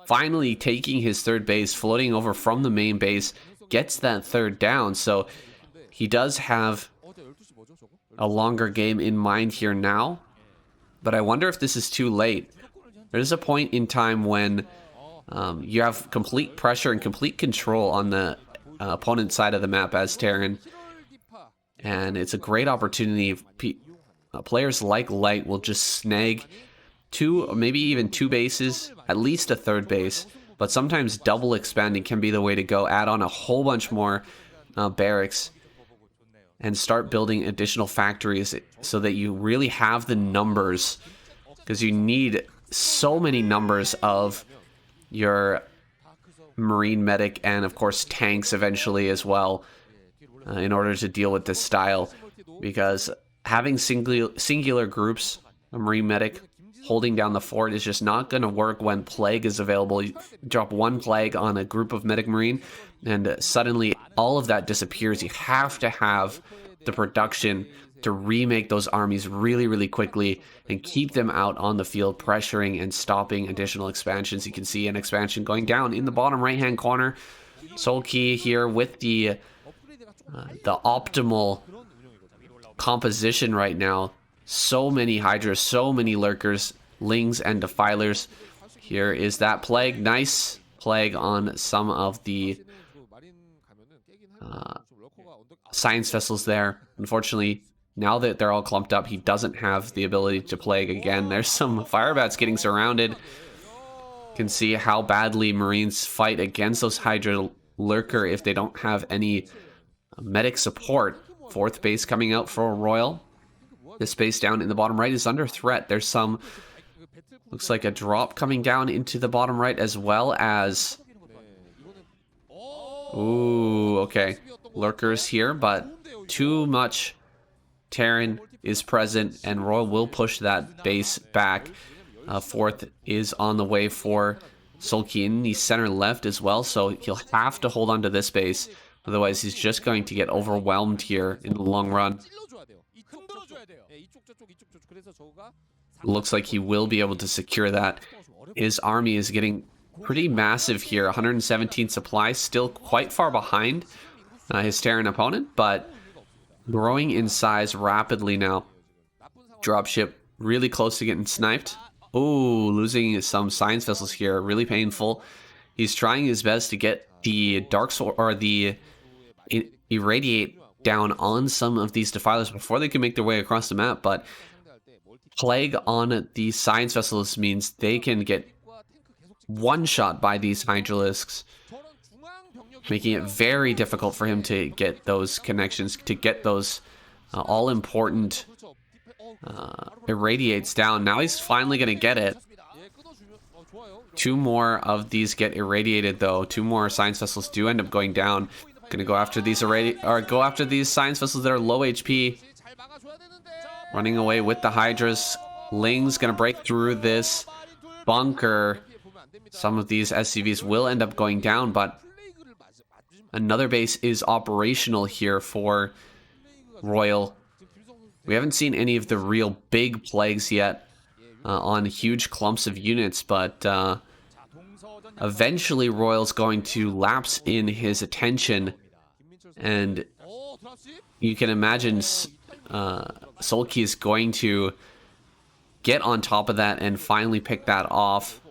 finally taking his third base, floating over from the main base, gets that third down. So he does have a longer game in mind here now, but I wonder if this is too late. There's a point in time when you have complete pressure and complete control on the opponent's side of the map as Terran, and it's a great opportunity. Players like Light will just snag 2, maybe even 2 bases, at least a third base, but sometimes double expanding can be the way to go. Add on a whole bunch more barracks and start building additional factories so that you really have the numbers, because you need so many numbers of your Marine medic and of course tanks eventually as well, in order to deal with this style. Because having singular groups, a Marine medic holding down the fort, is just not going to work when Plague is available. You drop 1 Plague on a group of medic Marine and suddenly all of that disappears. You have to have the production to remake those armies really, really quickly and keep them out on the field, pressuring and stopping additional expansions. You can see an expansion going down in the bottom right-hand corner. Sulky here with the optimal composition right now. So many Hydras, so many Lurkers, Lings, and Defilers. Here is that Plague. Nice Plague on some of the Science Vessels there. Unfortunately, now that they're all clumped up, he doesn't have the ability to Plague again. There's some Firebats getting surrounded. You can see how badly Marines fight against those Hydra Lurker if they don't have any medic support. Fourth base coming out for Royal. This base down in the bottom right is under threat. There's some, looks like a drop coming down into the bottom right, as well as, ooh, okay, Lurkers here, but too much Terran is present, and Royal will push that base back. Fourth is on the way for Sulky in the center left as well, so he'll have to hold on to this base. Otherwise, he's just going to get overwhelmed here in the long run. Looks like he will be able to secure that. His army is getting pretty massive here. 117 supplies, still quite far behind his Terran opponent, but growing in size rapidly now. Dropship really close to getting sniped. Oh, losing some science vessels here. Really painful. He's trying his best to get the Dark Sword or the Irradiate down on some of these Defilers before they can make their way across the map, but Plague on the science vessels means they can get one-shot by these Hydralisks, making it very difficult for him to get those connections, to get those all-important Irradiates down. Now he's finally going to get it. Two more of these get irradiated, though. Two more science vessels do end up going down. Going to go after these go after these science vessels that are low HP. Running away with the Hydras. Ling's going to break through this bunker. Some of these SCVs will end up going down, but another base is operational here for Royal. We haven't seen any of the real big plagues yet on huge clumps of units, but eventually Royal's going to lapse in his attention, and you can imagine Sulky is going to get on top of that and finally pick that off.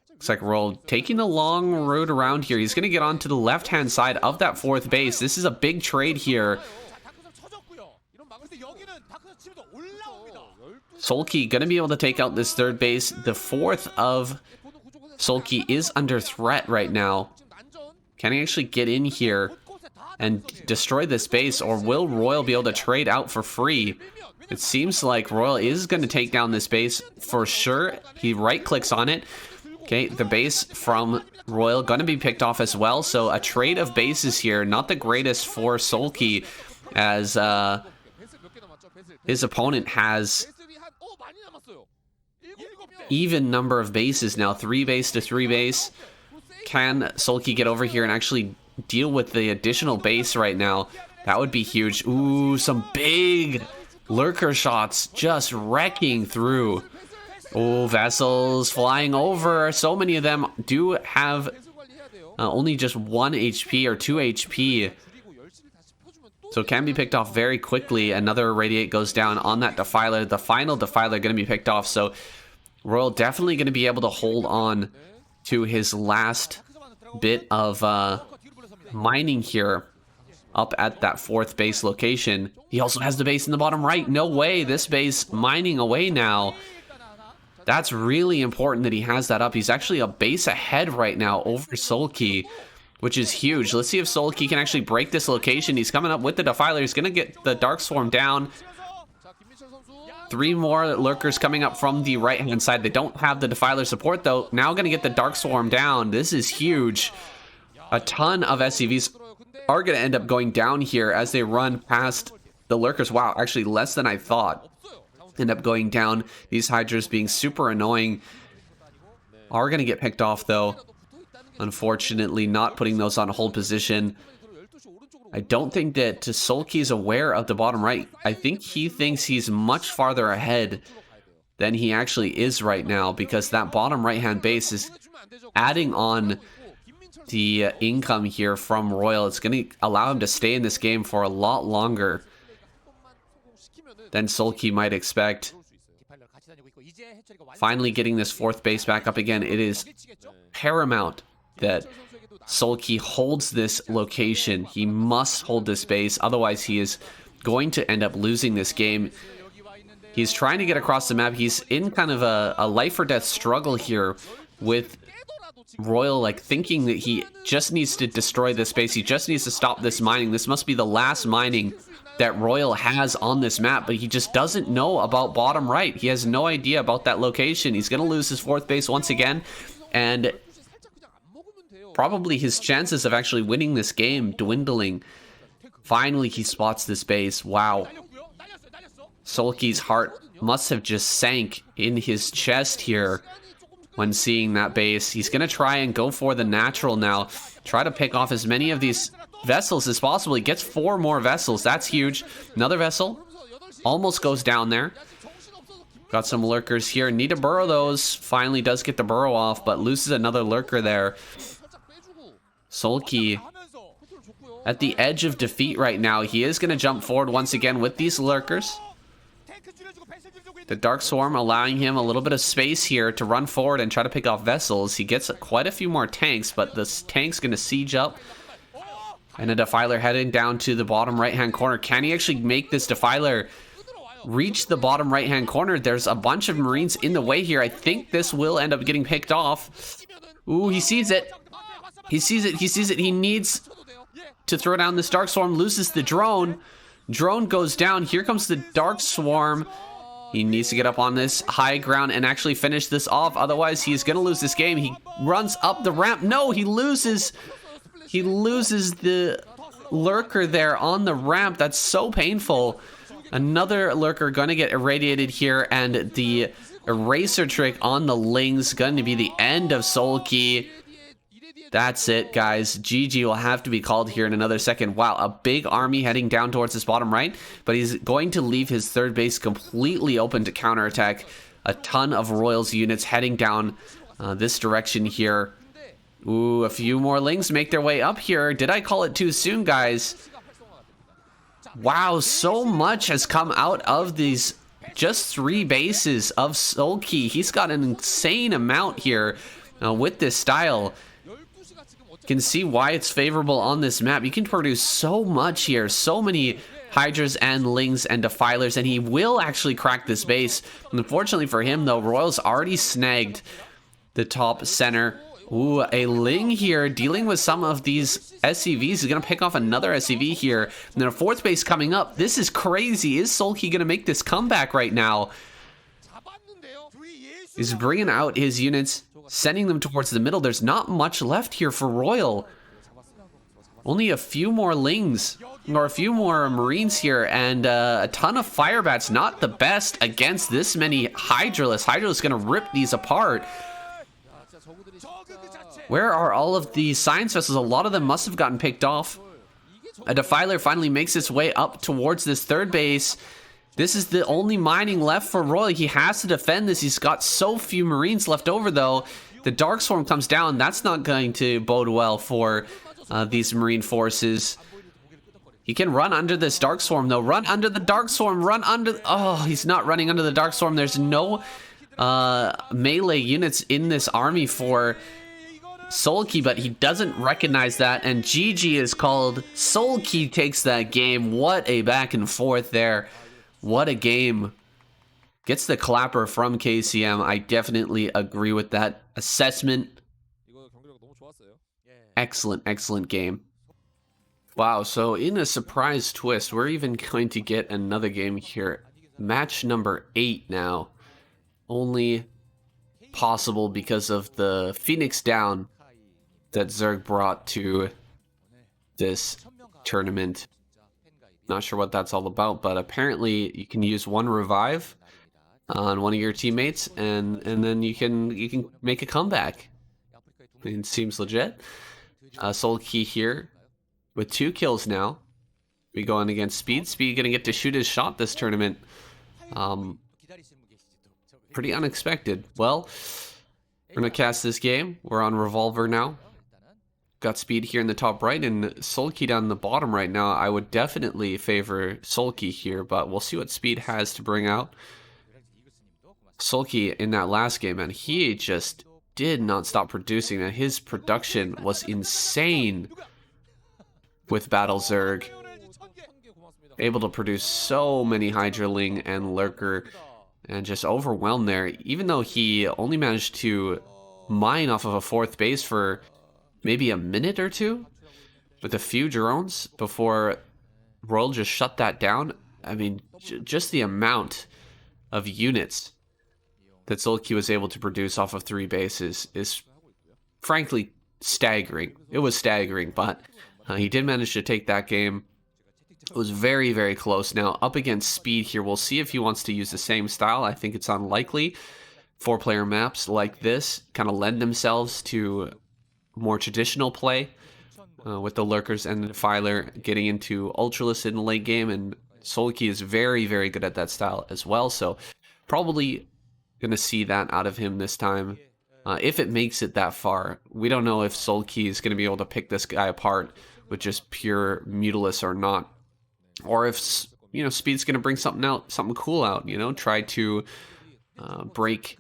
Looks like Royal taking a long road around here. He's going to get onto the left-hand side of that fourth base. This is a big trade here. Sulky going to be able to take out this third base. The fourth of Sulky is under threat right now. Can he actually get in here and destroy this base, or will Royal be able to trade out for free? It seems like Royal is going to take down this base for sure. He right-clicks on it. Okay, the base from Royal going to be picked off as well. So a trade of bases here. Not the greatest for Sulky, as his opponent has even number of bases now. 3 base to 3 base. Can Sulky get over here and actually deal with the additional base right now? That would be huge. Ooh, some big lurker shots just wrecking through. Oh, vessels flying over. So many of them do have only just 1 HP or 2 HP. So it can be picked off very quickly. Another Irradiate goes down on that Defiler. The final Defiler going to be picked off. So Royal definitely going to be able to hold on to his last bit of mining here up at that fourth base location. He also has the base in the bottom right. No way. This base mining away now. That's really important that he has that up. He's actually a base ahead right now over Sulky, which is huge. Let's see if Sulky can actually break this location. He's coming up with the Defiler. He's going to get the Dark Swarm down. 3 more Lurkers coming up from the right-hand side. They don't have the Defiler support, though. Now going to get the Dark Swarm down. This is huge. A ton of SCVs are going to end up going down here as they run past the Lurkers. Wow, actually less than I thought. End up going down. These Hydras being super annoying are going to get picked off, though. Unfortunately, not putting those on hold position. I don't think that Sulky is aware of the bottom right. I think he thinks he's much farther ahead than he actually is right now, because that bottom right-hand base is adding on the income here from Royal. It's going to allow him to stay in this game for a lot longer than Sulky might expect. Finally getting this fourth base back up again. It is paramount that Sulky holds this location. He must hold this base, otherwise he is going to end up losing this game. He's trying to get across the map. He's in kind of a life or death struggle here with Royal, like, thinking that he just needs to destroy this base. He just needs to stop this mining. This must be the last mining that Royal has on this map, but he just doesn't know about bottom right. He has no idea about that location. He's going to lose his fourth base once again, and probably his chances of actually winning this game dwindling. Finally, he spots this base. Wow. Sulky's heart must have just sank in his chest here when seeing that base. He's going to try and go for the natural now. Try to pick off as many of these vessels as possible. He gets 4 more vessels. That's huge. Another vessel. Almost goes down there. Got some lurkers here. Need to burrow those. Finally does get the burrow off, but loses another lurker there. Sulky at the edge of defeat right now. He is going to jump forward once again with these lurkers. The Dark Swarm allowing him a little bit of space here to run forward and try to pick off vessels. He gets quite a few more tanks, but this tank's going to siege up. And a Defiler heading down to the bottom right-hand corner. Can he actually make this Defiler reach the bottom right-hand corner? There's a bunch of Marines in the way here. I think this will end up getting picked off. Ooh, he sees it. He sees it. He sees it. He needs to throw down this Dark Swarm. Loses the drone. Drone goes down. Here comes the Dark Swarm. He needs to get up on this high ground and actually finish this off. Otherwise, he's going to lose this game. He runs up the ramp. No, he loses. He loses the lurker there on the ramp. That's so painful. Another lurker going to get irradiated here. And the eraser trick on the Ling's going to be the end of Sulky. That's it, guys. GG will have to be called here in another second. Wow, a big army heading down towards this bottom right, but he's going to leave his third base completely open to counterattack. A ton of Royals units heading down this direction here. Ooh, a few more Lings make their way up here. Did I call it too soon, guys? Wow, so much has come out of these just 3 bases of Sulky. He's got an insane amount here with this style. Can see why it's favorable on this map. You can produce so much here, so many Hydras and Lings and Defilers, and he will actually crack this base. Unfortunately for him, though, Royals already snagged the top center. Ooh, a Ling here dealing with some of these SCVs. He's going to pick off another SCV here. And then a 4th base coming up. This is crazy. Is Sulky going to make this comeback right now? He's bringing out his units, sending them towards the middle. There's not much left here for Royal. Only a few more Lings, or a few more Marines here, and a ton of Firebats. Not the best against this many Hydralists. Hydralists going to rip these apart. Where are all of the Science Vessels? A lot of them must have gotten picked off. A Defiler finally makes its way up towards this 3rd base. This is the only mining left for Royal. He has to defend this. He's got so few Marines left over, though. The Dark Swarm comes down. That's not going to bode well for these Marine forces. He can run under this Dark Swarm, though. Run under the Dark Swarm. Run under... Oh, he's not running under the Dark Swarm. There's no melee units in this army for Sulky, but he doesn't recognize that. And GG is called. Sulky takes that game. What a back and forth there. What a game. Gets the clapper from KCM. I definitely agree with that assessment. Excellent, excellent game. Wow, so in a surprise twist, we're even going to get another game here. Match number 8 now. Only possible because of the Phoenix Down that Zerg brought to this tournament. Not sure what that's all about, but apparently you can use 1 revive on one of your teammates, and then you can make a comeback. It seems legit. Sulky here with 2 kills now. We go on against Speed. Speed gonna get to shoot his shot this tournament. Pretty unexpected. Well, we're gonna cast this game. We're on Revolver now. Got Speed here in the top right and Sulky down the bottom right now. I would definitely favor Sulky here, but we'll see what Speed has to bring out. Sulky in that last game, and he just did not stop producing. And his production was insane with Battle Zerg. Able to produce so many Hydraling and Lurker and just overwhelmed there. Even though he only managed to mine off of a 4th base for maybe a minute or two with a few drones before Royal just shut that down. I mean, just the amount of units that Sulky was able to produce off of 3 bases is frankly staggering. It was staggering, but he did manage to take that game. It was very, very close. Now, up against Speed here, we'll see if he wants to use the same style. I think it's unlikely. 4-player maps like this kind of lend themselves to more traditional play with the Lurkers and the Defiler getting into Ultralisk in the late game, and Sulky is very, very good at that style as well, so probably going to see that out of him this time. If it makes it that far, we don't know if Sulky is going to be able to pick this guy apart with just pure Mutalisk or not. Or if, you know, Speed's going to bring something cool out, you know, try to break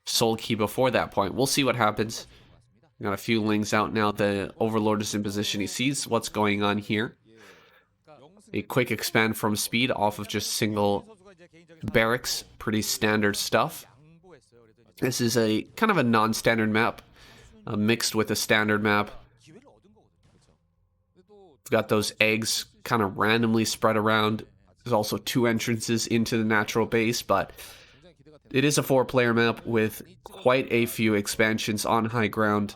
Sulky before that point. We'll see what happens. Got a few Lings out now. The Overlord is in position. He sees what's going on here. A quick expand from Speed off of just single barracks. Pretty standard stuff. This is a kind of a non-standard map mixed with a standard map. We've got those eggs kind of randomly spread around. There's also 2 entrances into the natural base, but it is a 4-player map with quite a few expansions on high ground.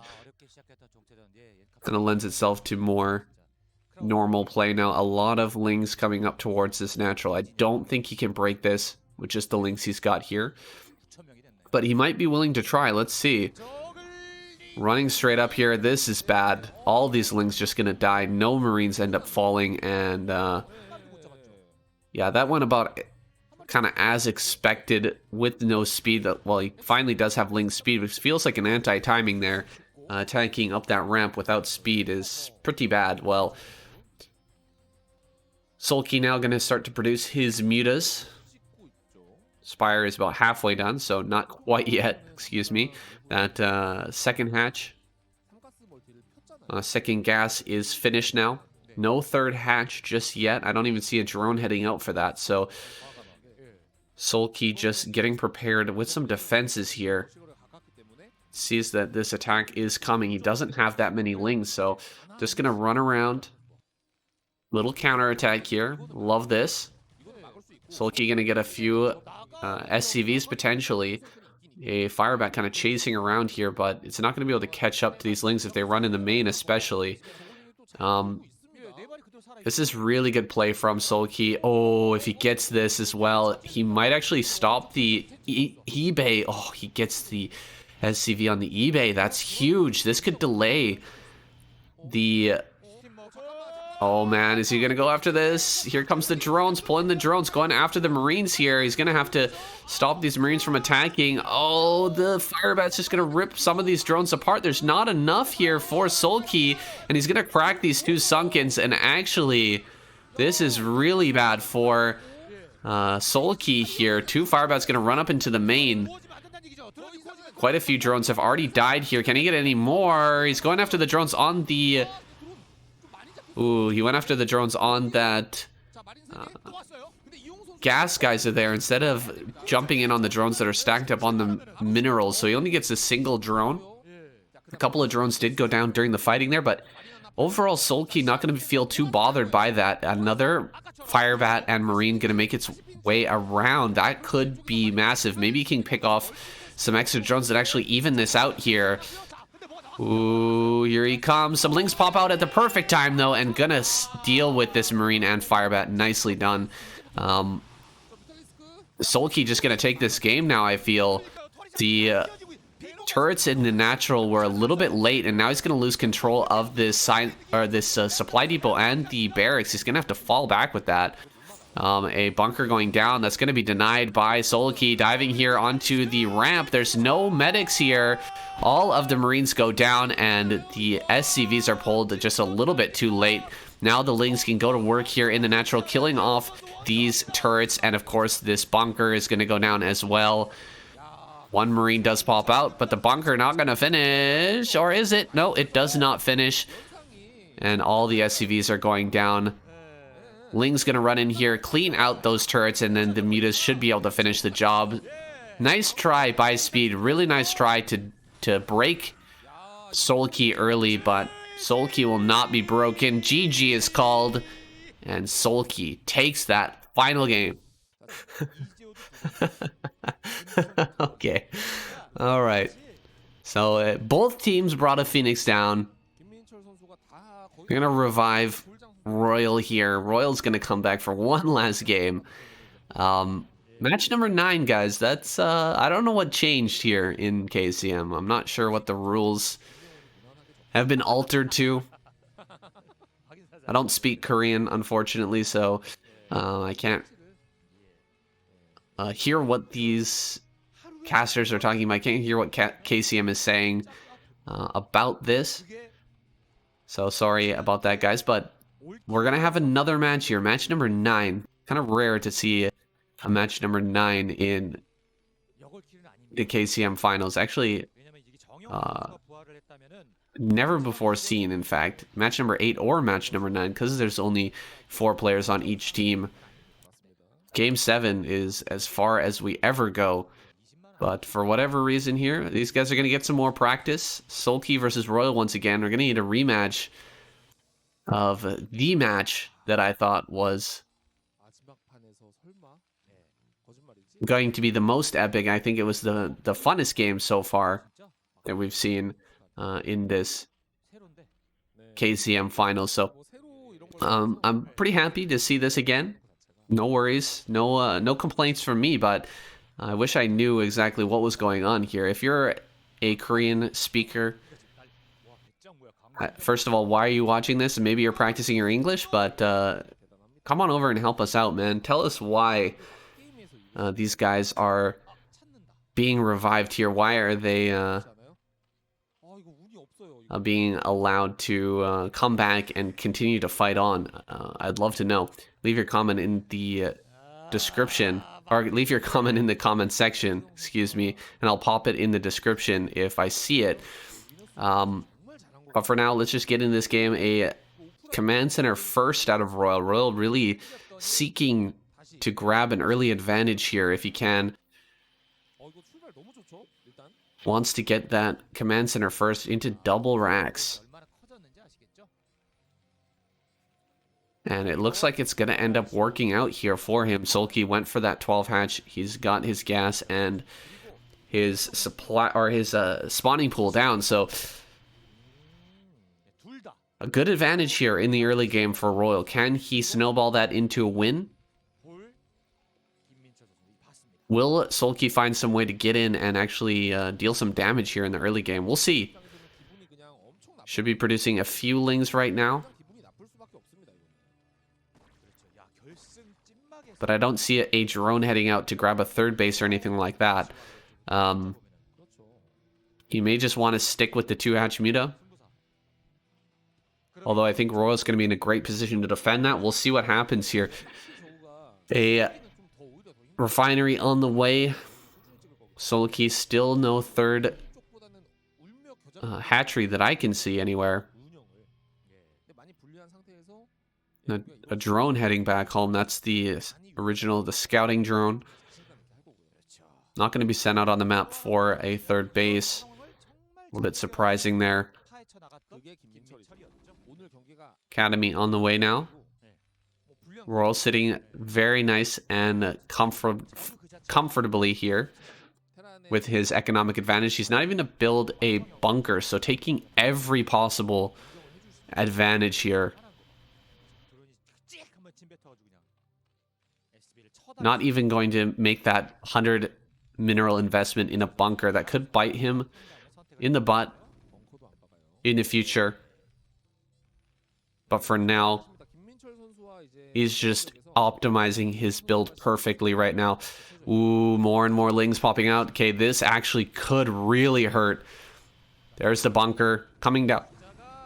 Kind of lends itself to more normal play now. A lot of Lings coming up towards this natural. I don't think he can break this with just the Lings he's got here, but he might be willing to try. Let's see. Running straight up here. This is bad. All these Lings just gonna die. No Marines end up falling, and yeah, that went about kind of as expected with no speed. Well, he finally does have Ling speed, which feels like an anti-timing there. Tanking up that ramp without speed is pretty bad. Well, Sulky now going to start to produce his mutas. Spire is about halfway done, so not quite yet, excuse me. That second hatch, second gas is finished now. No 3rd hatch just yet. I don't even see a drone heading out for that, so Sulky just getting prepared with some defenses here. Sees that this attack is coming. He doesn't have that many Lings, so just going to run around. Little counter attack here. Love this. Sulky going to get a few SCVs potentially. A Firebat kind of chasing around here, but it's not going to be able to catch up to these Lings if they run in the main especially. This is really good play from Sulky. Oh, if he gets this as well, he might actually stop the eBay. Oh, he gets the SCV on the eBay. That's huge. This could delay the... Oh man, is he going to go after this? Here comes the drones, pulling the drones, going after the Marines here. He's going to have to stop these Marines from attacking. Oh, the Firebat's just going to rip some of these drones apart. There's not enough here for Sulky, and he's going to crack these 2 Sunkens. And actually, this is really bad for Sulky here. 2 Firebats going to run up into the main. Quite a few drones have already died here. Can he get any more? He's going after the drones on the... Ooh, he went after the drones on that gas guys are there instead of jumping in on the drones that are stacked up on the minerals. So he only gets a single drone. A couple of drones did go down during the fighting there, but overall Sulky not going to feel too bothered by that. Another Firebat and Marine going to make its way around. That could be massive. Maybe he can pick off some extra drones that actually even this out here. Ooh, here he comes. Some Lings pop out at the perfect time, though, and gonna deal with this Marine and Firebat. Nicely done. Sulky just gonna take this game now, I feel. The turrets in the natural were a little bit late, and now he's going to lose control of this supply depot and the barracks. He's going to have to fall back with that. A bunker going down. That's going to be denied by Solki. Diving here onto the ramp. There's no medics here. All of the Marines go down, and the SCVs are pulled just a little bit too late. Now the Lings can go to work here in the natural, killing off these turrets. And of course, this bunker is going to go down as well. One Marine does pop out, but the bunker not going to finish. Or is it? No, it does not finish. And all the SCVs are going down. Ling's going to run in here, clean out those turrets, and then the mutas should be able to finish the job. Nice try by Speed. Really nice try to break Solki early, but Solki will not be broken. GG is called, and Solki takes that final game. Okay. All right. So both teams brought a Phoenix down. We're going to revive Royal here. Royal's going to come back for one last game. Match number 9, guys. That's, I don't know what changed here in KCM. I'm not sure what the rules have been altered to. I don't speak Korean, unfortunately, so I can't hear what these casters are talking about. I can't hear what KCM is saying about this. So sorry about that, guys, but we're going to have another match here. Match number 9. Kind of rare to see a match number 9 in the KCM finals. Actually, never before seen, in fact. Match number 8 or match number 9, because there's only 4 players on each team. Game 7 is as far as we ever go. But for whatever reason here, these guys are going to get some more practice. Solki versus Royal once again. We're going to need a rematch of the match that I thought was going to be the most epic. I think it was the funnest game so far that we've seen in this KCM final. So I'm pretty happy to see this again. No worries, no complaints from me, but I wish I knew exactly what was going on here. If you're a Korean speaker, first of all, why are you watching this? And maybe you're practicing your English, but come on over and help us out, man. Tell us why these guys are being revived here. Why are they being allowed to come back and continue to fight on? I'd love to know. Leave your comment in the description, or leave your comment in the comment section, excuse me, and I'll pop it in the description if I see it. But for now, let's just get in this game. A command center first out of Royal. Royal really seeking to grab an early advantage here if he can. Wants to get that command center first into double racks. And it looks like it's going to end up working out here for him. Solki went for that 12 hatch. He's got his gas and his supply, or his spawning pool down. So a good advantage here in the early game for Royal. Can he snowball that into a win? Will Solki find some way to get in and actually deal some damage here in the early game? We'll see. Should be producing a few Lings right now. But I don't see a drone heading out to grab a third base or anything like that. He may just want to stick with the 2-hatch muta. Although I think Royal's going to be in a great position to defend that. We'll see what happens here. A refinery on the way. Solki still no third hatchery that I can see anywhere. A drone heading back home. That's the original, the scouting drone. Not going to be sent out on the map for a third base. A little bit surprising there. Academy on the way now. Royal sitting very nice and comfortably here with his economic advantage. He's not even to build a bunker, so taking every possible advantage here. Not even going to make that 100 mineral investment in a bunker that could bite him in the butt in the future. But for now, he's just optimizing his build perfectly right now. Ooh, more and more lings popping out. Okay, this actually could really hurt. There's the bunker coming down.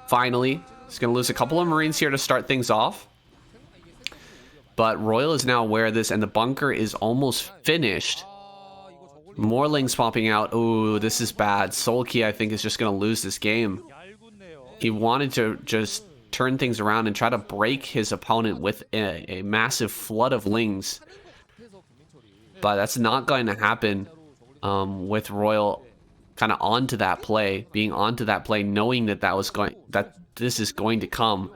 Finally, he's going to lose a couple of Marines here to start things off. But Royal is now aware of this, and the bunker is almost finished. More lings popping out. Ooh, this is bad. Sulky, I think, is just going to lose this game. He wanted to just turn things around and try to break his opponent with a massive flood of lings. But that's not going to happen with Royal kind of onto that play, being onto that play, knowing that this is going to come.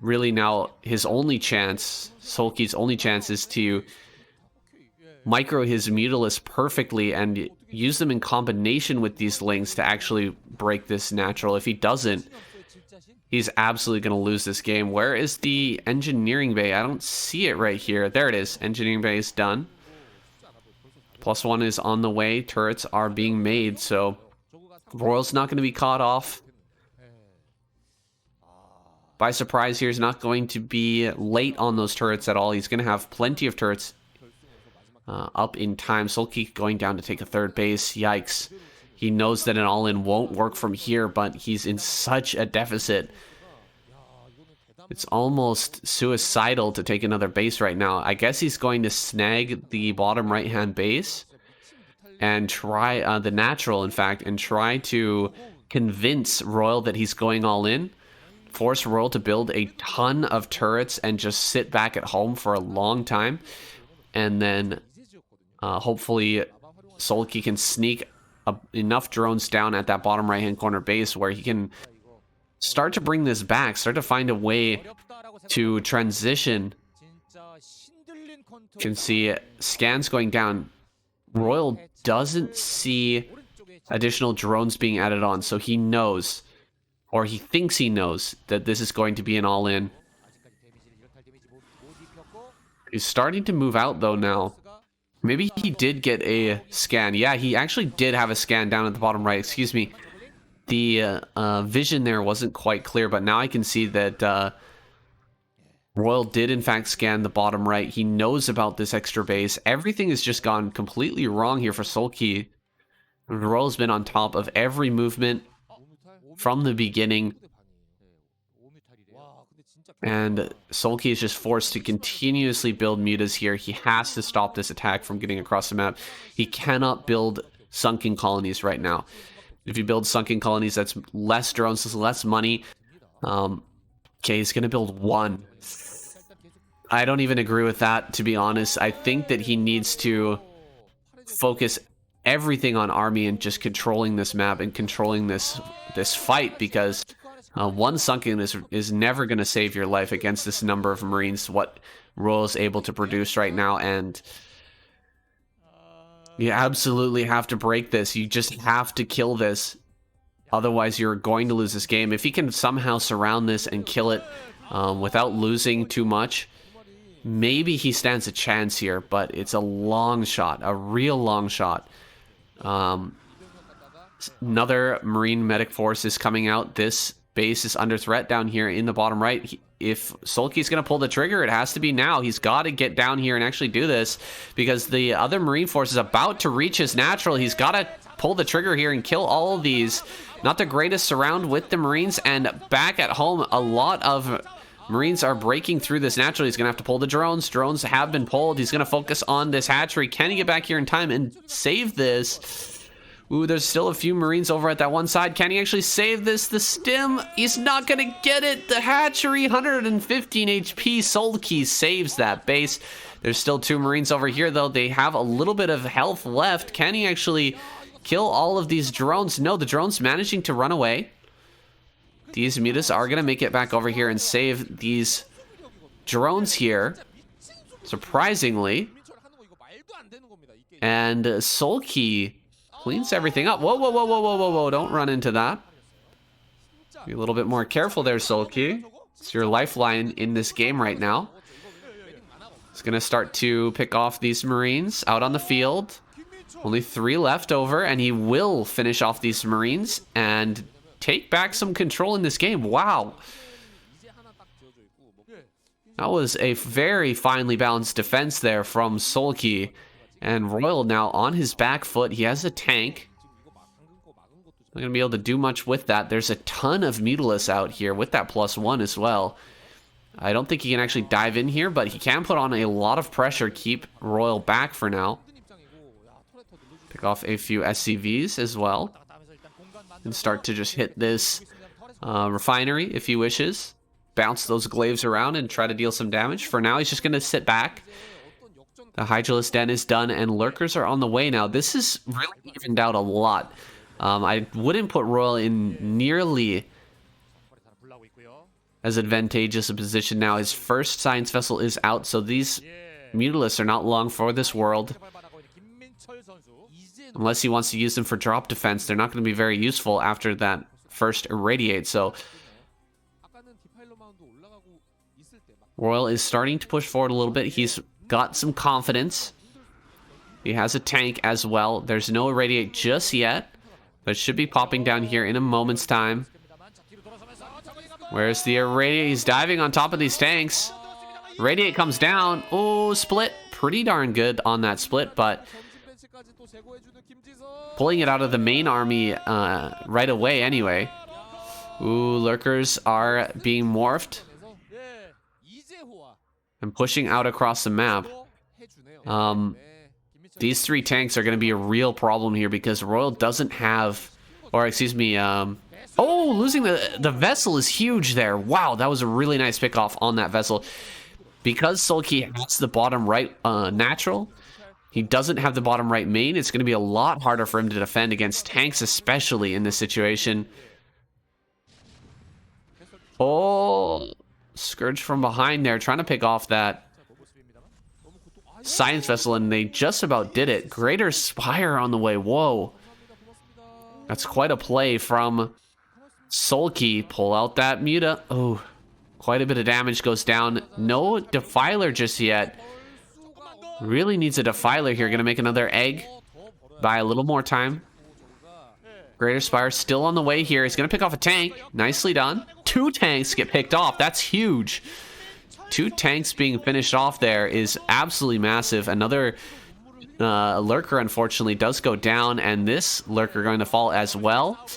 Really now, his only chance, Sulky's only chance, is to micro his Mutalisk perfectly and use them in combination with these lings to actually break this natural. If he doesn't, he's absolutely going to lose this game. Where is the engineering bay? I don't see it right here. There it is. Engineering bay is done. +1 is on the way. Turrets are being made, so Royal's not going to be caught off by surprise here. He's not going to be late on those turrets at all. He's going to have plenty of turrets up in time. Sulky going down to take a third base. Yikes. He knows that an all-in won't work from here, but he's in such a deficit. It's almost suicidal to take another base right now. I guess he's going to snag the bottom right-hand base and try the natural, in fact, and try to convince Royal that he's going all in. Force Royal to build a ton of turrets and just sit back at home for a long time. And then hopefully Sulky can sneak enough drones down at that bottom right-hand corner base where he can start to bring this back, start to find a way to transition. You can see scans going down. Royal doesn't see additional drones being added on, so he knows, or he thinks he knows, that this is going to be an all-in. He's starting to move out, though, now. Maybe he did get a scan. Yeah, he actually did have a scan down at the bottom right. Excuse me. The vision there wasn't quite clear, but now I can see that Royal did, in fact, scan the bottom right. He knows about this extra base. Everything has just gone completely wrong here for Sulky. Royal's been on top of every movement from the beginning. And Sulky is just forced to continuously build mutas here. He has to stop this attack from getting across the map. He cannot build sunken colonies right now. If you build sunken colonies, that's less drones, that's less money. Okay, he's going to build one. I don't even agree with that, to be honest. I think that he needs to focus everything on army and just controlling this map and controlling this fight, because one sunken is never going to save your life against this number of Marines, what Royal is able to produce right now. And you absolutely have to break this. You just have to kill this. Otherwise, you're going to lose this game. If he can somehow surround this and kill it without losing too much, maybe he stands a chance here. But it's a long shot, a real long shot. Another Marine medic force is coming out. This base is under threat down here in the bottom right. If Sulky's going to pull the trigger, it has to be now. He's got to get down here and actually do this, because the other Marine force is about to reach his natural. He's got to pull the trigger here and kill all of these. Not the greatest surround with the Marines, and back at home, a lot of Marines are breaking through this natural. He's going to have to pull the drones. Drones have been pulled. He's going to focus on this hatchery. Can he get back here in time and save this? Ooh, there's still a few Marines over at that one side. Can he actually save this? The stim, he's not going to get it. The hatchery, 115 HP. Sulky saves that base. There's still 2 Marines over here, though. They have a little bit of health left. Can he actually kill all of these drones? No, the drone's managing to run away. These mutas are going to make it back over here and save these drones here, surprisingly. And Sulky cleans everything up. Whoa, whoa, whoa, whoa, whoa, whoa, whoa. Don't run into that. Be a little bit more careful there, Sulky. It's your lifeline in this game right now. It's going to start to pick off these Marines out on the field. Only 3 left over, and he will finish off these Marines and take back some control in this game. Wow. That was a very finely balanced defense there from Sulky. And Royal now on his back foot. He has a tank. Not going to be able to do much with that. There's a ton of Mutalists out here with that +1 as well. I don't think he can actually dive in here, but he can put on a lot of pressure, keep Royal back for now. Pick off a few SCVs as well. And start to just hit this refinery if he wishes. Bounce those glaives around and try to deal some damage. For now, he's just going to sit back. The Hydralisk Den is done, and Lurkers are on the way now. This is really evened out a lot. I wouldn't put Royal in nearly as advantageous a position now. His first Science Vessel is out, so these Mutalists are not long for this world. Unless he wants to use them for drop defense, they're not going to be very useful after that first Irradiate, so Royal is starting to push forward a little bit. He's got some confidence. He has a tank as well. There's no Irradiate just yet, but should be popping down here in a moment's time. Where's the Irradiate? He's diving on top of these tanks. Irradiate comes down. Oh, split. Pretty darn good on that split, but pulling it out of the main army right away anyway. Ooh, Lurkers are being morphed and pushing out across the map. These 3 tanks are going to be a real problem here because Royal doesn't have, or excuse me, oh, losing the vessel is huge there. Wow, that was a really nice pick off on that vessel. Because Sulky has the bottom right natural, he doesn't have the bottom right main. It's going to be a lot harder for him to defend against tanks, especially in this situation. Oh, Scourge from behind there, trying to pick off that Science Vessel, and they just about did it. Greater Spire on the way. Whoa. That's quite a play from Sulky. Pull out that Muta. Oh, quite a bit of damage goes down. No Defiler just yet. Really needs a Defiler here. Gonna make another egg. Buy a little more time. Greater Spire still on the way here. He's gonna pick off a tank. Nicely done. 2 tanks get picked off. That's huge. 2 tanks being finished off there is absolutely massive. Another Lurker, unfortunately, does go down, and this Lurker going to fall as well.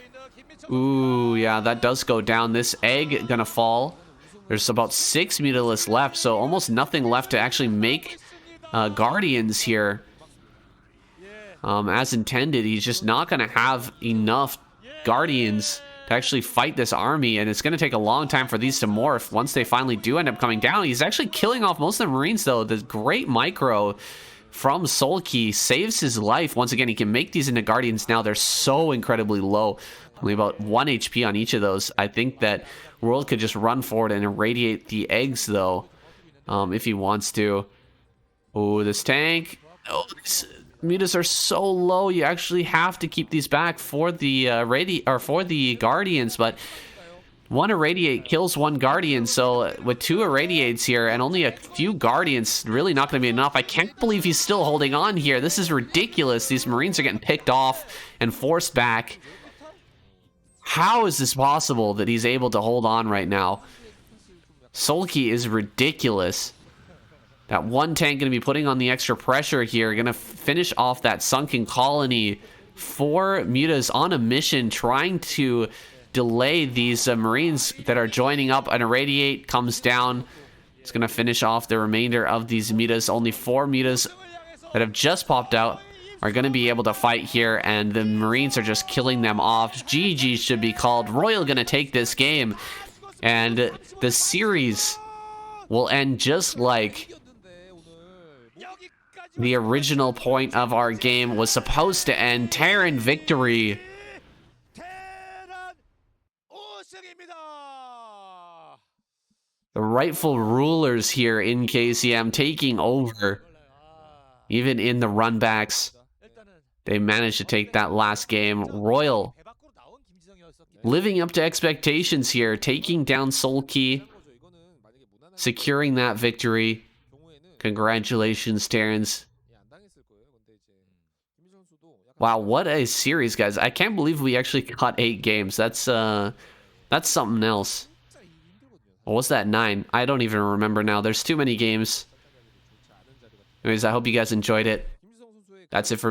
Ooh, yeah, that does go down. This egg gonna fall. There's about 6 Mutalisks left, so almost nothing left to actually make Guardians here. As intended, he's just not going to have enough Guardians to actually fight this army, and it's going to take a long time for these to morph. Once they finally do end up coming down, he's actually killing off most of the Marines, though. The great micro from Sulky saves his life. Once again, he can make these into Guardians now. They're so incredibly low. Only about 1 HP on each of those. I think that World could just run forward and irradiate the eggs, though, if he wants to. Oh, this tank. Oh, these Mutas are so low. You actually have to keep these back for the Guardians, but 1 Irradiate kills 1 Guardian, so with 2 Irradiates here and only a few Guardians, really not going to be enough. I can't believe he's still holding on here. This is ridiculous. These Marines are getting picked off and forced back. How is this possible that he's able to hold on right now? Sulky is ridiculous. That 1 tank going to be putting on the extra pressure here. Going to finish off that sunken colony. 4 Mutas on a mission trying to delay these Marines that are joining up. An Irradiate comes down. It's going to finish off the remainder of these Mutas. Only 4 Mutas that have just popped out are going to be able to fight here, and the Marines are just killing them off. GG should be called. Royal going to take this game, and the series will end just like the original point of our game was supposed to end. Terran victory. The rightful rulers here in KCM taking over. Even in the runbacks, they managed to take that last game. Royal living up to expectations here, taking down Sulky, securing that victory. Congratulations, Terrans. Wow, what a series, guys. I can't believe we actually got 8 games. That's something else. Or was that 9? I don't even remember now. There's too many games. Anyways, I hope you guys enjoyed it. That's it for